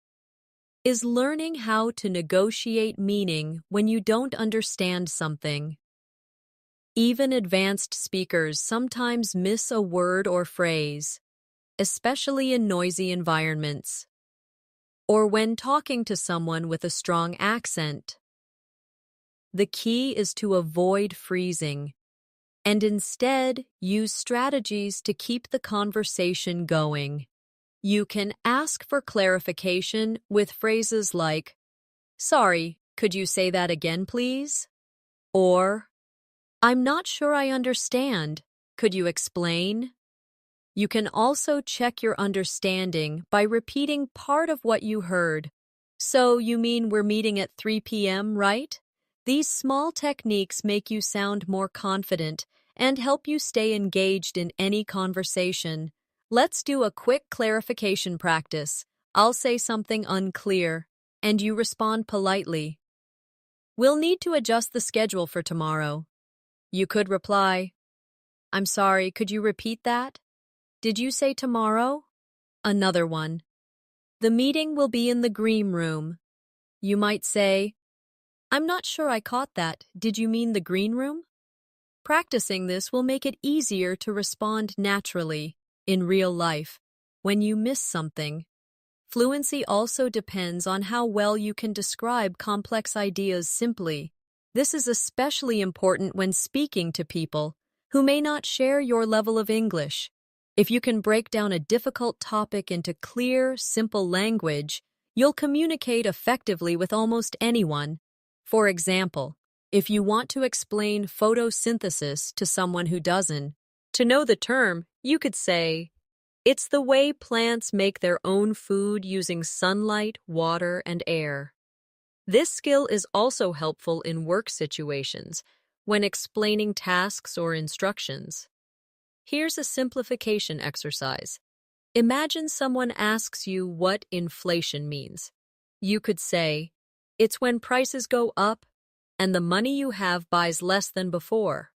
is learning how to negotiate meaning when you don't understand something. Even advanced speakers sometimes miss a word or phrase, especially in noisy environments, or when talking to someone with a strong accent. The key is to avoid freezing and instead use strategies to keep the conversation going. You can ask for clarification with phrases like, sorry, could you say that again, please? Or, I'm not sure I understand. Could you explain? You can also check your understanding by repeating part of what you heard. So, you mean we're meeting at 3 p.m., right? These small techniques make you sound more confident and help you stay engaged in any conversation. Let's do a quick clarification practice. I'll say something unclear, and you respond politely. We'll need to adjust the schedule for tomorrow. You could reply, I'm sorry, could you repeat that? Did you say tomorrow? Another one. The meeting will be in the green room. You might say, I'm not sure I caught that. Did you mean the green room? Practicing this will make it easier to respond naturally in real life when you miss something. Fluency also depends on how well you can describe complex ideas simply. This is especially important when speaking to people who may not share your level of English. If you can break down a difficult topic into clear, simple language, you'll communicate effectively with almost anyone. For example, if you want to explain photosynthesis to someone who doesn't, to know the term, you could say, it's the way plants make their own food using sunlight, water, and air. This skill is also helpful in work situations when explaining tasks or instructions. Here's a simplification exercise. Imagine someone asks you what inflation means. You could say, it's when prices go up and the money you have buys less than before.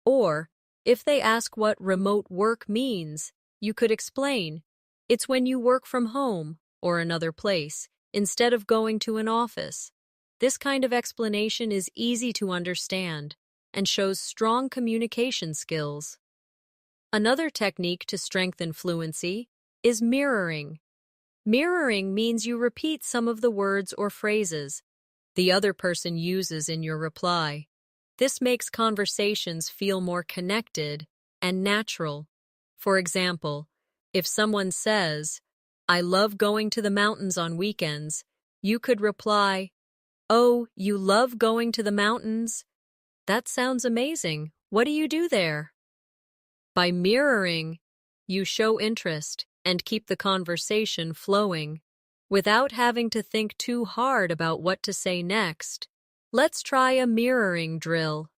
Or, if they ask what remote work means, you could explain, it's when you work from home or another place instead of going to an office. This kind of explanation is easy to understand and shows strong communication skills. Another technique to strengthen fluency is mirroring. Mirroring means you repeat some of the words or phrases the other person uses in your reply. This makes conversations feel more connected and natural. For example, if someone says, I love going to the mountains on weekends, you could reply, oh, you love going to the mountains? That sounds amazing. What do you do there? By mirroring, you show interest and keep the conversation flowing without having to think too hard about what to say next. Let's try a mirroring drill.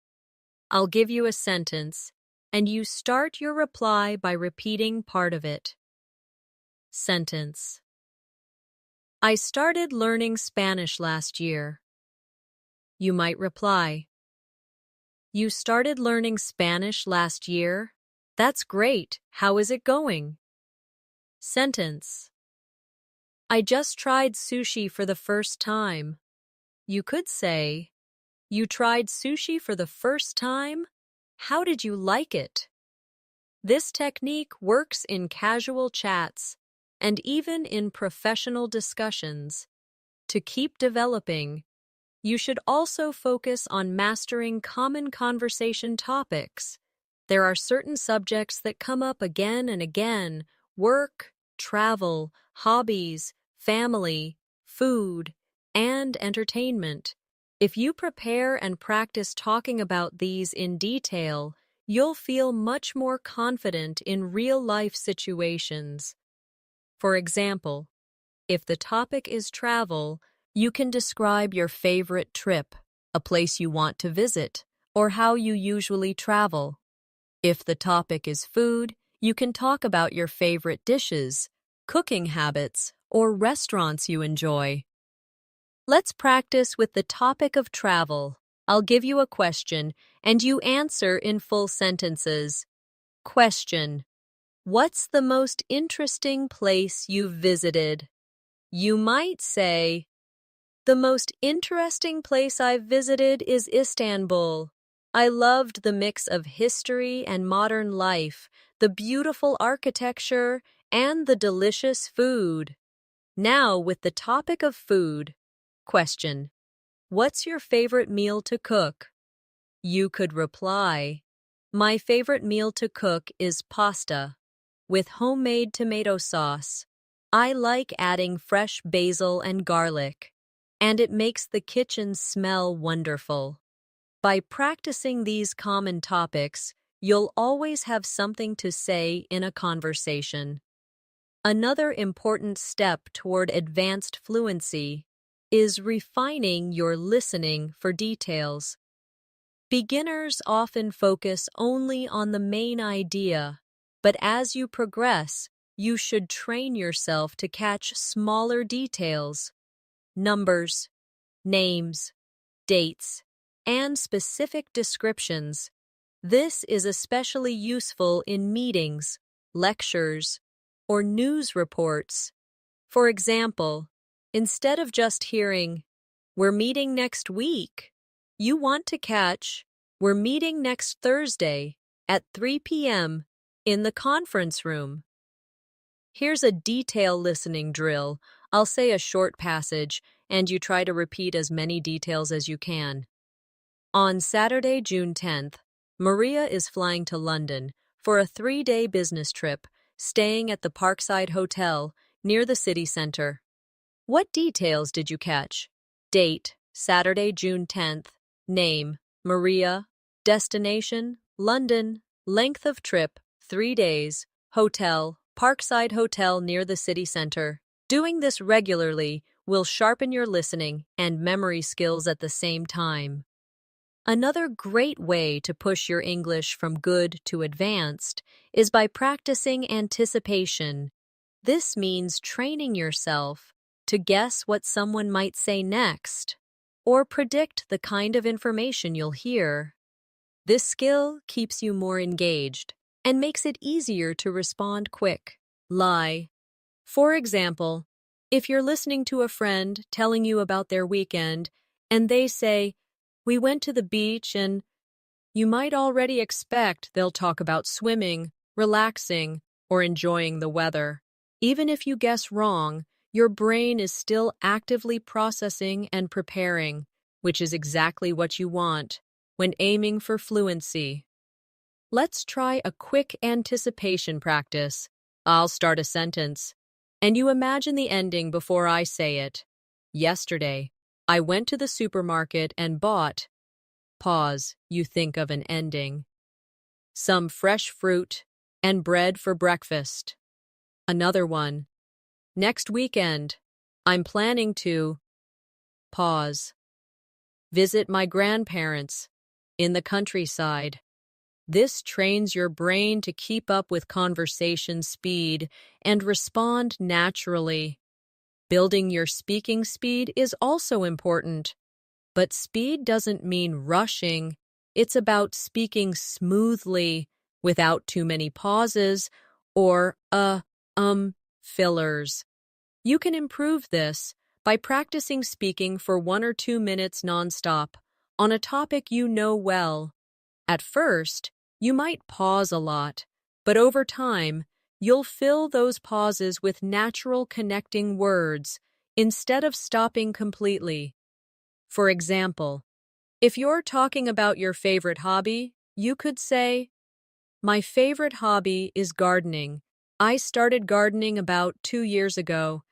I'll give you a sentence, and you start your reply by repeating part of it. Sentence. I started learning Spanish last year. You might reply, You started learning Spanish last year? That's great. How is it going? Sentence. I just tried sushi for the first time. You could say, You tried sushi for the first time? How did you like it? This technique works in casual chats and even in professional discussions. To keep developing, you should also focus on mastering common conversation topics. There are certain subjects that come up again and again: work, travel, hobbies, family, food, and entertainment. If you prepare and practice talking about these in detail, you'll feel much more confident in real-life situations. For example, if the topic is travel, you can describe your favorite trip, a place you want to visit, or how you usually travel. If the topic is food, you can talk about your favorite dishes, cooking habits, or restaurants you enjoy. Let's practice with the topic of travel. I'll give you a question, and you answer in full sentences. Question. What's the most interesting place you've visited? You might say, the most interesting place I've visited is Istanbul. I loved the mix of history and modern life, the beautiful architecture, and the delicious food. Now, with the topic of food. Question. What's your favorite meal to cook? You could reply, My favorite meal to cook is pasta with homemade tomato sauce. I like adding fresh basil and garlic, and it makes the kitchen smell wonderful. By practicing these common topics, you'll always have something to say in a conversation. Another important step toward advanced fluency is refining your listening for details. Beginners often focus only on the main idea, but as you progress, you should train yourself to catch smaller details, numbers, names, dates, and specific descriptions. This is especially useful in meetings, lectures, or news reports. For example, instead of just hearing, "We're meeting next week," you want to catch, "We're meeting next Thursday at 3 p.m. in the conference room." Here's a detail listening drill. I'll say a short passage, and you try to repeat as many details as you can. On Saturday, June 10th, Maria is flying to London for a 3-day business trip, staying at the Parkside Hotel near the city center. What details did you catch? Date, Saturday, June 10th. Name, Maria. Destination, London. Length of trip, 3 days. Hotel, Parkside Hotel near the city center. Doing this regularly will sharpen your listening and memory skills at the same time. Another great way to push your English from good to advanced is by practicing anticipation. This means training yourself to guess what someone might say next, or predict the kind of information you'll hear. This skill keeps you more engaged and makes it easier to respond quick. Lie. For example, if you're listening to a friend telling you about their weekend and they say, "We went to the beach," and you might already expect they'll talk about swimming, relaxing, or enjoying the weather. Even if you guess wrong, your brain is still actively processing and preparing, which is exactly what you want when aiming for fluency. Let's try a quick anticipation practice. I'll start a sentence, and you imagine the ending before I say it. Yesterday, I went to the supermarket and bought. Pause, you think of an ending. Some fresh fruit and bread for breakfast. Another one. Next weekend, I'm planning to. Pause. Visit my grandparents in the countryside. This trains your brain to keep up with conversation speed and respond naturally. Building your speaking speed is also important, but speed doesn't mean rushing. It's about speaking smoothly, without too many pauses or fillers. You can improve this by practicing speaking for 1 or 2 minutes nonstop on a topic you know well. At first, you might pause a lot, but over time, you'll fill those pauses with natural connecting words instead of stopping completely. For example, if you're talking about your favorite hobby, you could say, "My favorite hobby is gardening. I started gardening about 2 years ago,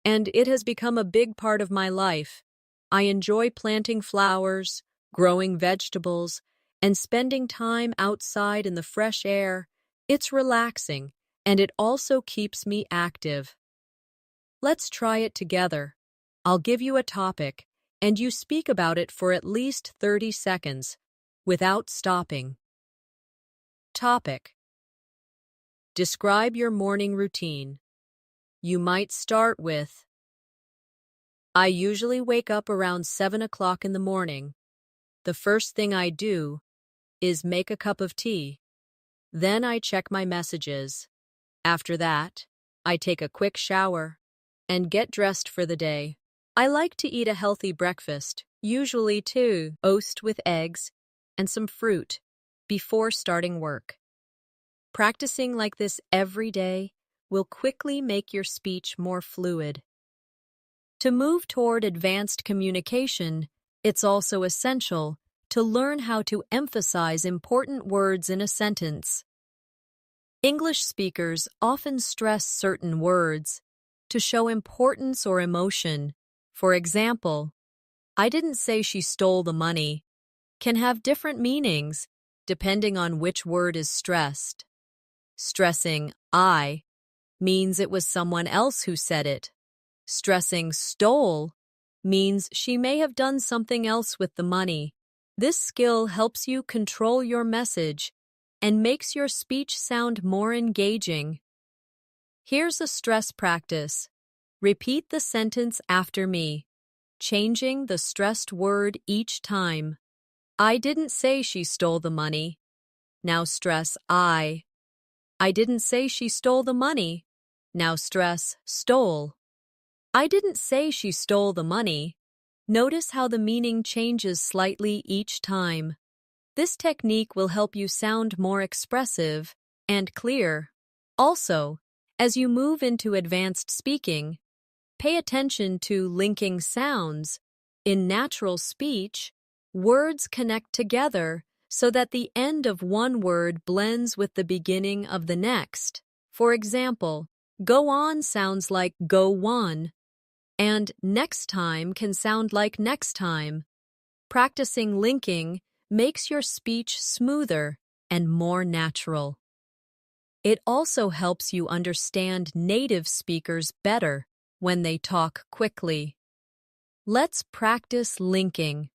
and it has become a big part of my life. I enjoy planting flowers, growing vegetables, and spending time outside in the fresh air. It's relaxing, and it also keeps me active." Let's try it together. I'll give you a topic, and you speak about it for at least 30 seconds, without stopping. Topic. Describe your morning routine. You might start with, "I usually wake up around 7 o'clock in the morning. The first thing I do is make a cup of tea. Then I check my messages. After that, I take a quick shower and get dressed for the day. I like to eat a healthy breakfast, usually toast with eggs and some fruit, before starting work." Practicing like this every day will quickly make your speech more fluid. To move toward advanced communication, it's also essential to learn how to emphasize important words in a sentence. English speakers often stress certain words to show importance or emotion. For example, "I didn't say she stole the money," can have different meanings depending on which word is stressed. Stressing I means it was someone else who said it. Stressing stole means she may have done something else with the money. This skill helps you control your message and makes your speech sound more engaging. Here's a stress practice. Repeat the sentence after me, changing the stressed word each time. I didn't say she stole the money. Now stress I. I didn't say she stole the money. Now stress stole. I didn't say she stole the money. Notice how the meaning changes slightly each time. This technique will help you sound more expressive and clear. Also, as you move into advanced speaking, pay attention to linking sounds. In natural speech, words connect together so that the end of one word blends with the beginning of the next. For example, go on sounds like go on, and next time can sound like next time. Practicing linking makes your speech smoother and more natural. It also helps you understand native speakers better when they talk quickly. Let's practice linking.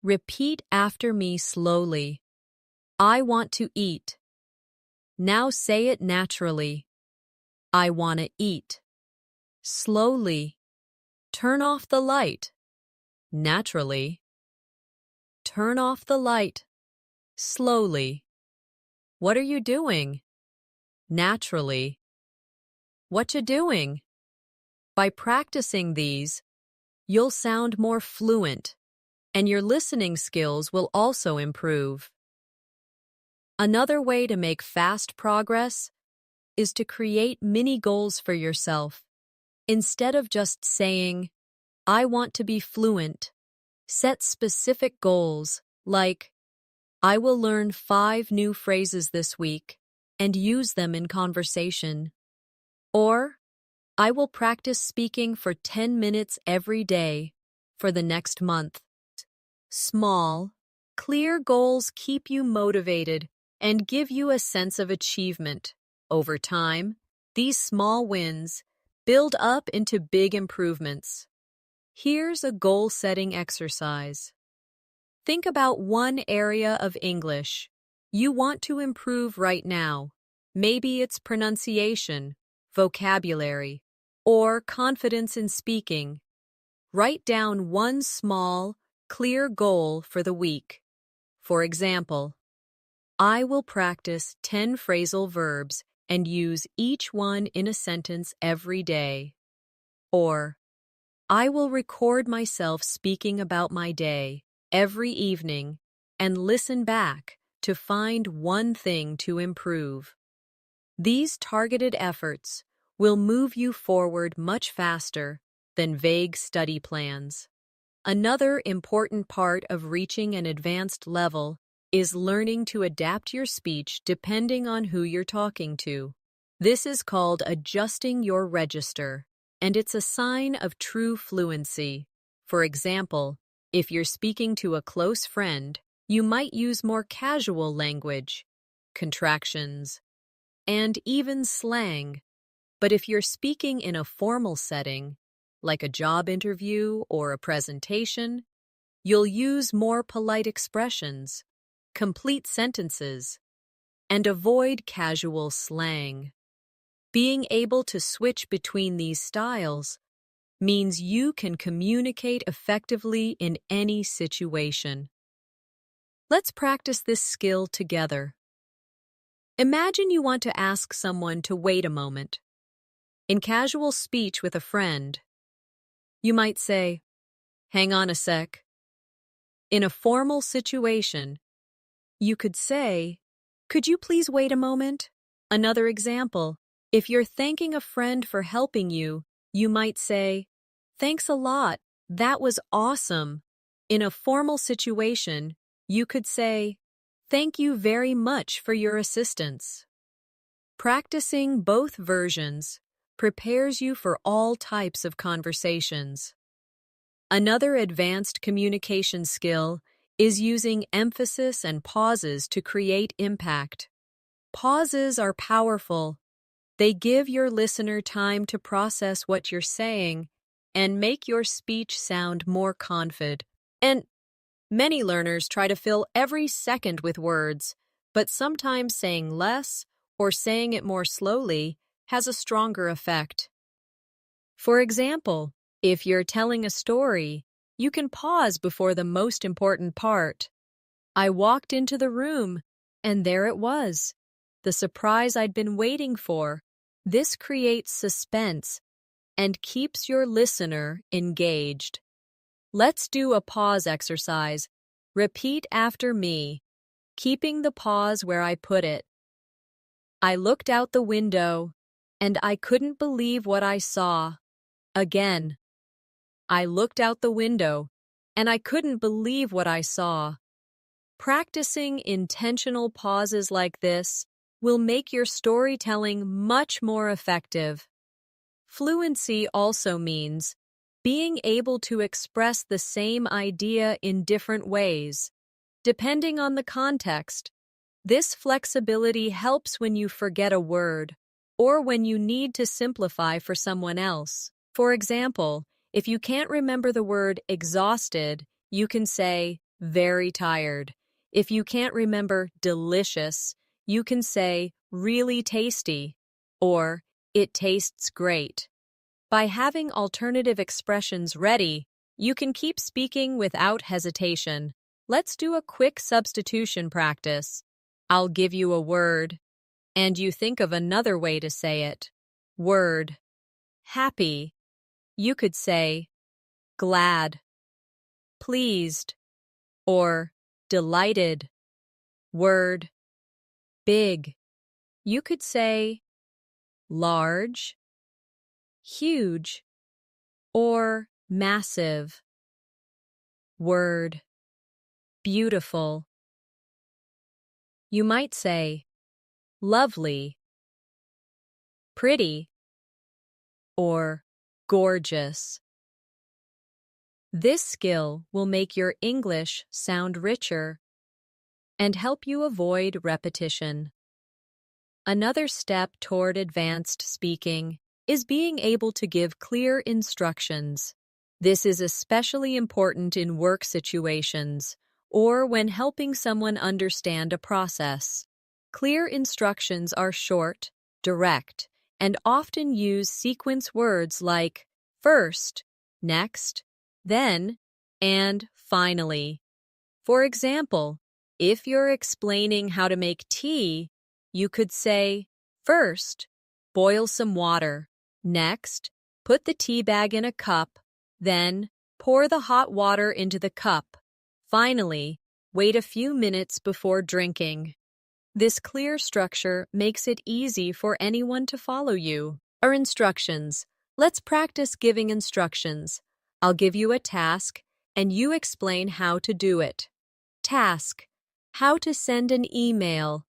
Repeat after me slowly. I want to eat. Now say it naturally. I want to eat. Slowly. Turn off the light. Naturally. Turn off the light. Slowly. What are you doing? Naturally. What you doing? By practicing these, you'll sound more fluent, and your listening skills will also improve. Another way to make fast progress is to create mini goals for yourself. Instead of just saying, I want to be fluent, set specific goals like, I will learn 5 new phrases this week and use them in conversation. Or, I will practice speaking for 10 minutes every day for the next month. Small, clear goals keep you motivated and give you a sense of achievement. Over time, these small wins build up into big improvements. Here's a goal-setting exercise. Think about one area of English you want to improve right now. Maybe it's pronunciation, vocabulary, or confidence in speaking. Write down one small, clear goal for the week. For example, I will practice 10 phrasal verbs and use each one in a sentence every day. Or, I will record myself speaking about my day every evening and listen back to find one thing to improve. These targeted efforts will move you forward much faster than vague study plans. Another important part of reaching an advanced level is learning to adapt your speech depending on who you're talking to. This is called adjusting your register, and it's a sign of true fluency. For example, if you're speaking to a close friend, you might use more casual language, contractions, and even slang. But if you're speaking in a formal setting, like a job interview or a presentation, you'll use more polite expressions, complete sentences, and avoid casual slang. Being able to switch between these styles means you can communicate effectively in any situation. Let's practice this skill together. Imagine you want to ask someone to wait a moment. In casual speech with a friend, you might say, hang on a sec. In a formal situation, you could say, could you please wait a moment? Another example, if you're thanking a friend for helping you, you might say, thanks a lot, that was awesome. In a formal situation, you could say, thank you very much for your assistance. Practicing both versions prepares you for all types of conversations. Another advanced communication skill is using emphasis and pauses to create impact. Pauses are powerful. They give your listener time to process what you're saying and make your speech sound more confident. And many learners try to fill every second with words, but sometimes saying less or saying it more slowly has a stronger effect. For example, if you're telling a story, you can pause before the most important part. I walked into the room, and there it was, the surprise I'd been waiting for. This creates suspense and keeps your listener engaged. Let's do a pause exercise. Repeat after me, keeping the pause where I put it. I looked out the window, and I couldn't believe what I saw. Again. I looked out the window, and I couldn't believe what I saw. Practicing intentional pauses like this will make your storytelling much more effective. Fluency also means being able to express the same idea in different ways, depending on the context. This flexibility helps when you forget a word or when you need to simplify for someone else. For example, if you can't remember the word exhausted, you can say very tired. If you can't remember delicious, you can say really tasty or it tastes great. By having alternative expressions ready, you can keep speaking without hesitation. Let's do a quick substitution practice. I'll give you a word, and you think of another way to say it. Word. Happy. You could say glad, pleased, or delighted. Word. Big. You could say large, huge, or massive. Word. Beautiful. You might say lovely, pretty, or gorgeous. This skill will make your English sound richer and help you avoid repetition. Another step toward advanced speaking is being able to give clear instructions. This is especially important in work situations or when helping someone understand a process. Clear instructions are short, direct, and often use sequence words like first, next, then, and finally. For example, if you're explaining how to make tea, you could say, first, boil some water. Next, put the tea bag in a cup. Then, pour the hot water into the cup. Finally, wait a few minutes before drinking. This clear structure makes it easy for anyone to follow you. Our instructions. Let's practice giving instructions. I'll give you a task, and you explain how to do it. Task. How to send an email.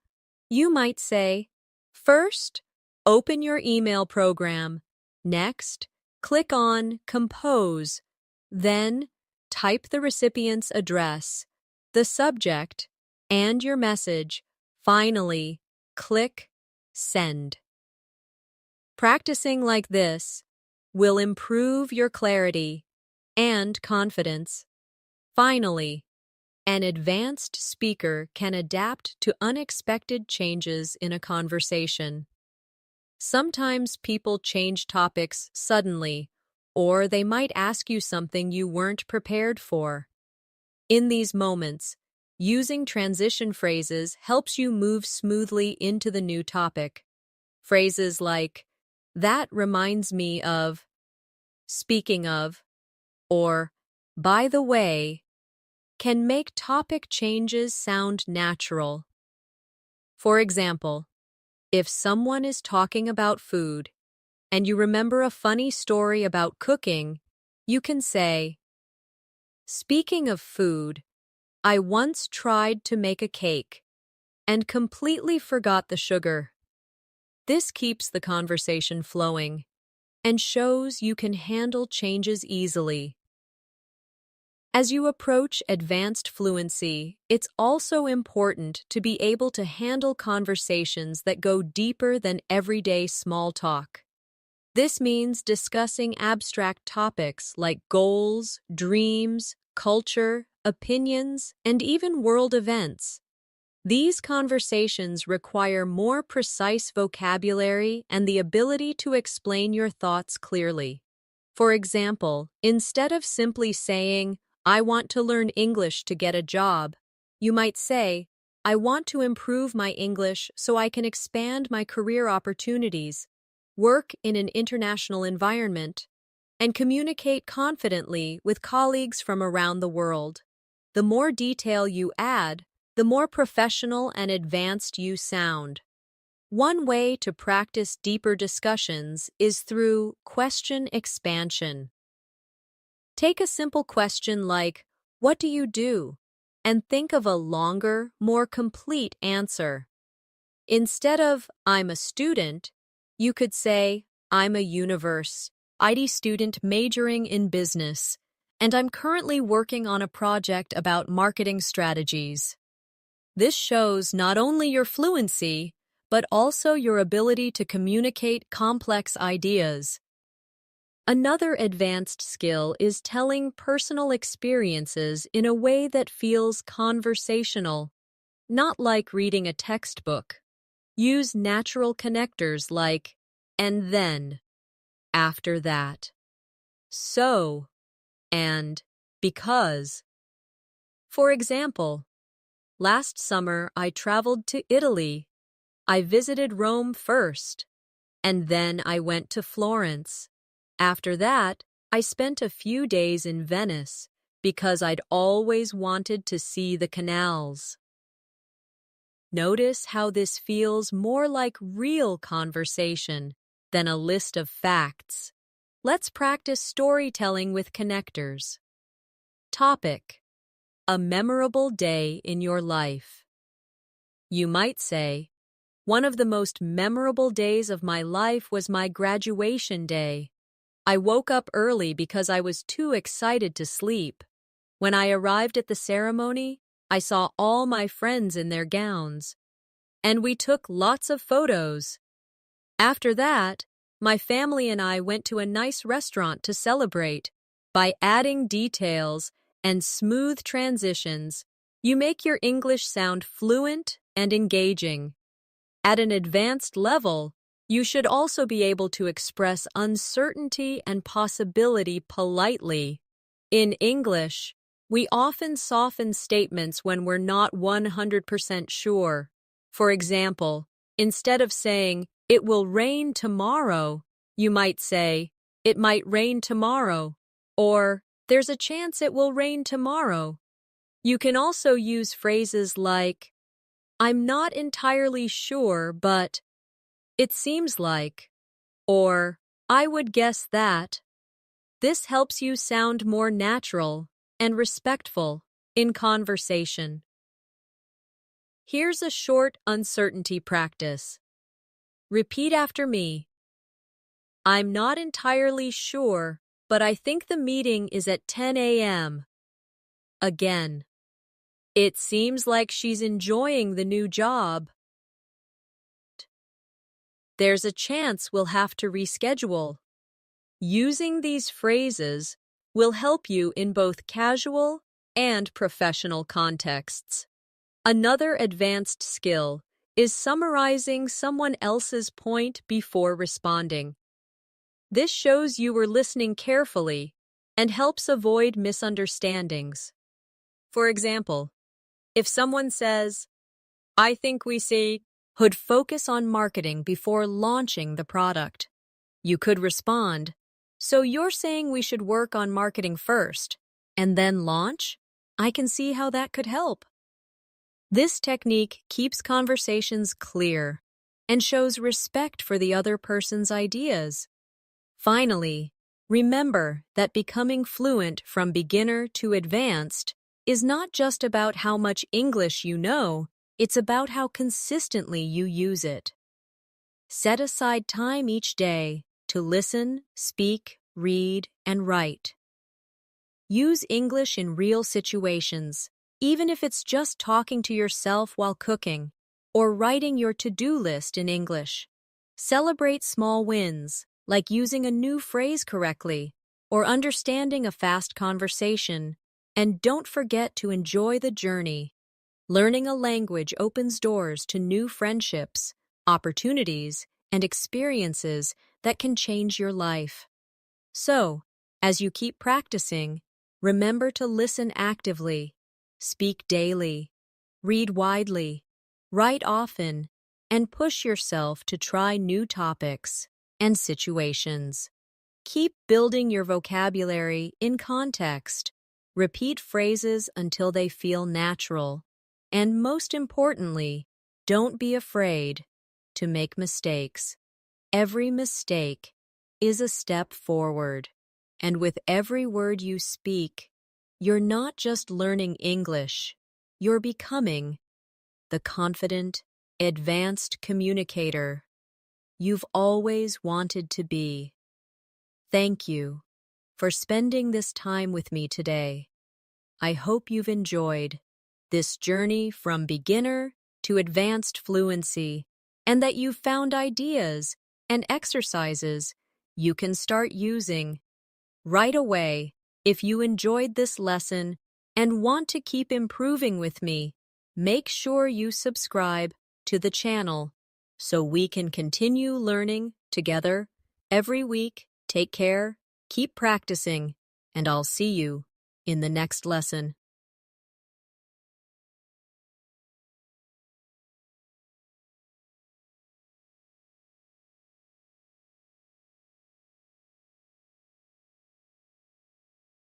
You might say, first, open your email program. Next, click on Compose. Then, type the recipient's address, the subject, and your message. Finally, click Send. Practicing like this will improve your clarity and confidence. Finally, an advanced speaker can adapt to unexpected changes in a conversation. Sometimes people change topics suddenly, or they might ask you something you weren't prepared for. In these moments, using transition phrases helps you move smoothly into the new topic. Phrases like, that reminds me of, speaking of, or by the way, can make topic changes sound natural. For example, if someone is talking about food and you remember a funny story about cooking, you can say, speaking of food, I once tried to make a cake and completely forgot the sugar. This keeps the conversation flowing and shows you can handle changes easily. As you approach advanced fluency, it's also important to be able to handle conversations that go deeper than everyday small talk. This means discussing abstract topics like goals, dreams, culture, opinions, and even world events. These conversations require more precise vocabulary and the ability to explain your thoughts clearly. For example, instead of simply saying, "I want to learn English to get a job," you might say, "I want to improve my English so I can expand my career opportunities, work in an international environment, and communicate confidently with colleagues from around the world." The more detail you add, the more professional and advanced you sound. One way to practice deeper discussions is through question expansion. Take a simple question like, "What do you do?" and think of a longer, more complete answer. Instead of, "I'm a student," you could say, "I'm a IT student majoring in business, and I'm currently working on a project about marketing strategies." This shows not only your fluency, but also your ability to communicate complex ideas. Another advanced skill is telling personal experiences in a way that feels conversational, not like reading a textbook. Use natural connectors like "and then," "after that," "so," and "because." For example, last summer I traveled to Italy. I visited Rome first, and then I went to Florence. After that, I spent a few days in Venice because I'd always wanted to see the canals. Notice how this feels more like real conversation than a list of facts. Let's practice storytelling with connectors. Topic: a memorable day in your life. You might say, "One of the most memorable days of my life was my graduation day. I woke up early because I was too excited to sleep. When I arrived at the ceremony, I saw all my friends in their gowns, and we took lots of photos. After that, my family and I went to a nice restaurant to celebrate." By adding details and smooth transitions, you make your English sound fluent and engaging. At an advanced level, you should also be able to express uncertainty and possibility politely. In English, we often soften statements when we're not 100% sure. For example, instead of saying, "It will rain tomorrow," you might say, "It might rain tomorrow," or "There's a chance it will rain tomorrow." You can also use phrases like, "I'm not entirely sure, but it seems like," or "I would guess that." This helps you sound more natural and respectful in conversation. Here's a short uncertainty practice. Repeat after me. "I'm not entirely sure, but I think the meeting is at 10 a.m. Again. "It seems like she's enjoying the new job." "There's a chance we'll have to reschedule." Using these phrases will help you in both casual and professional contexts. Another advanced skill is summarizing someone else's point before responding. This shows you were listening carefully and helps avoid misunderstandings. For example, if someone says, "I think we should focus on marketing before launching the product," you could respond, "So you're saying we should work on marketing first and then launch? I can see how that could help." This technique keeps conversations clear and shows respect for the other person's ideas. Finally, remember that becoming fluent from beginner to advanced is not just about how much English you know, it's about how consistently you use it. Set aside time each day to listen, speak, read, and write. Use English in real situations, even if it's just talking to yourself while cooking or writing your to-do list in English. Celebrate small wins, like using a new phrase correctly or understanding a fast conversation, and don't forget to enjoy the journey. Learning a language opens doors to new friendships, opportunities, and experiences that can change your life. So, as you keep practicing, remember to listen actively, speak daily, read widely, write often, and push yourself to try new topics and situations. Keep building your vocabulary in context. Repeat phrases until they feel natural. And most importantly, don't be afraid to make mistakes. Every mistake is a step forward. And with every word you speak, you're not just learning English, you're becoming the confident, advanced communicator you've always wanted to be. Thank you for spending this time with me today. I hope you've enjoyed this journey from beginner to advanced fluency, and that you've found ideas and exercises you can start using right away. If you enjoyed this lesson and want to keep improving with me, make sure you subscribe to the channel so we can continue learning together every week. Take care, keep practicing, and I'll see you in the next lesson.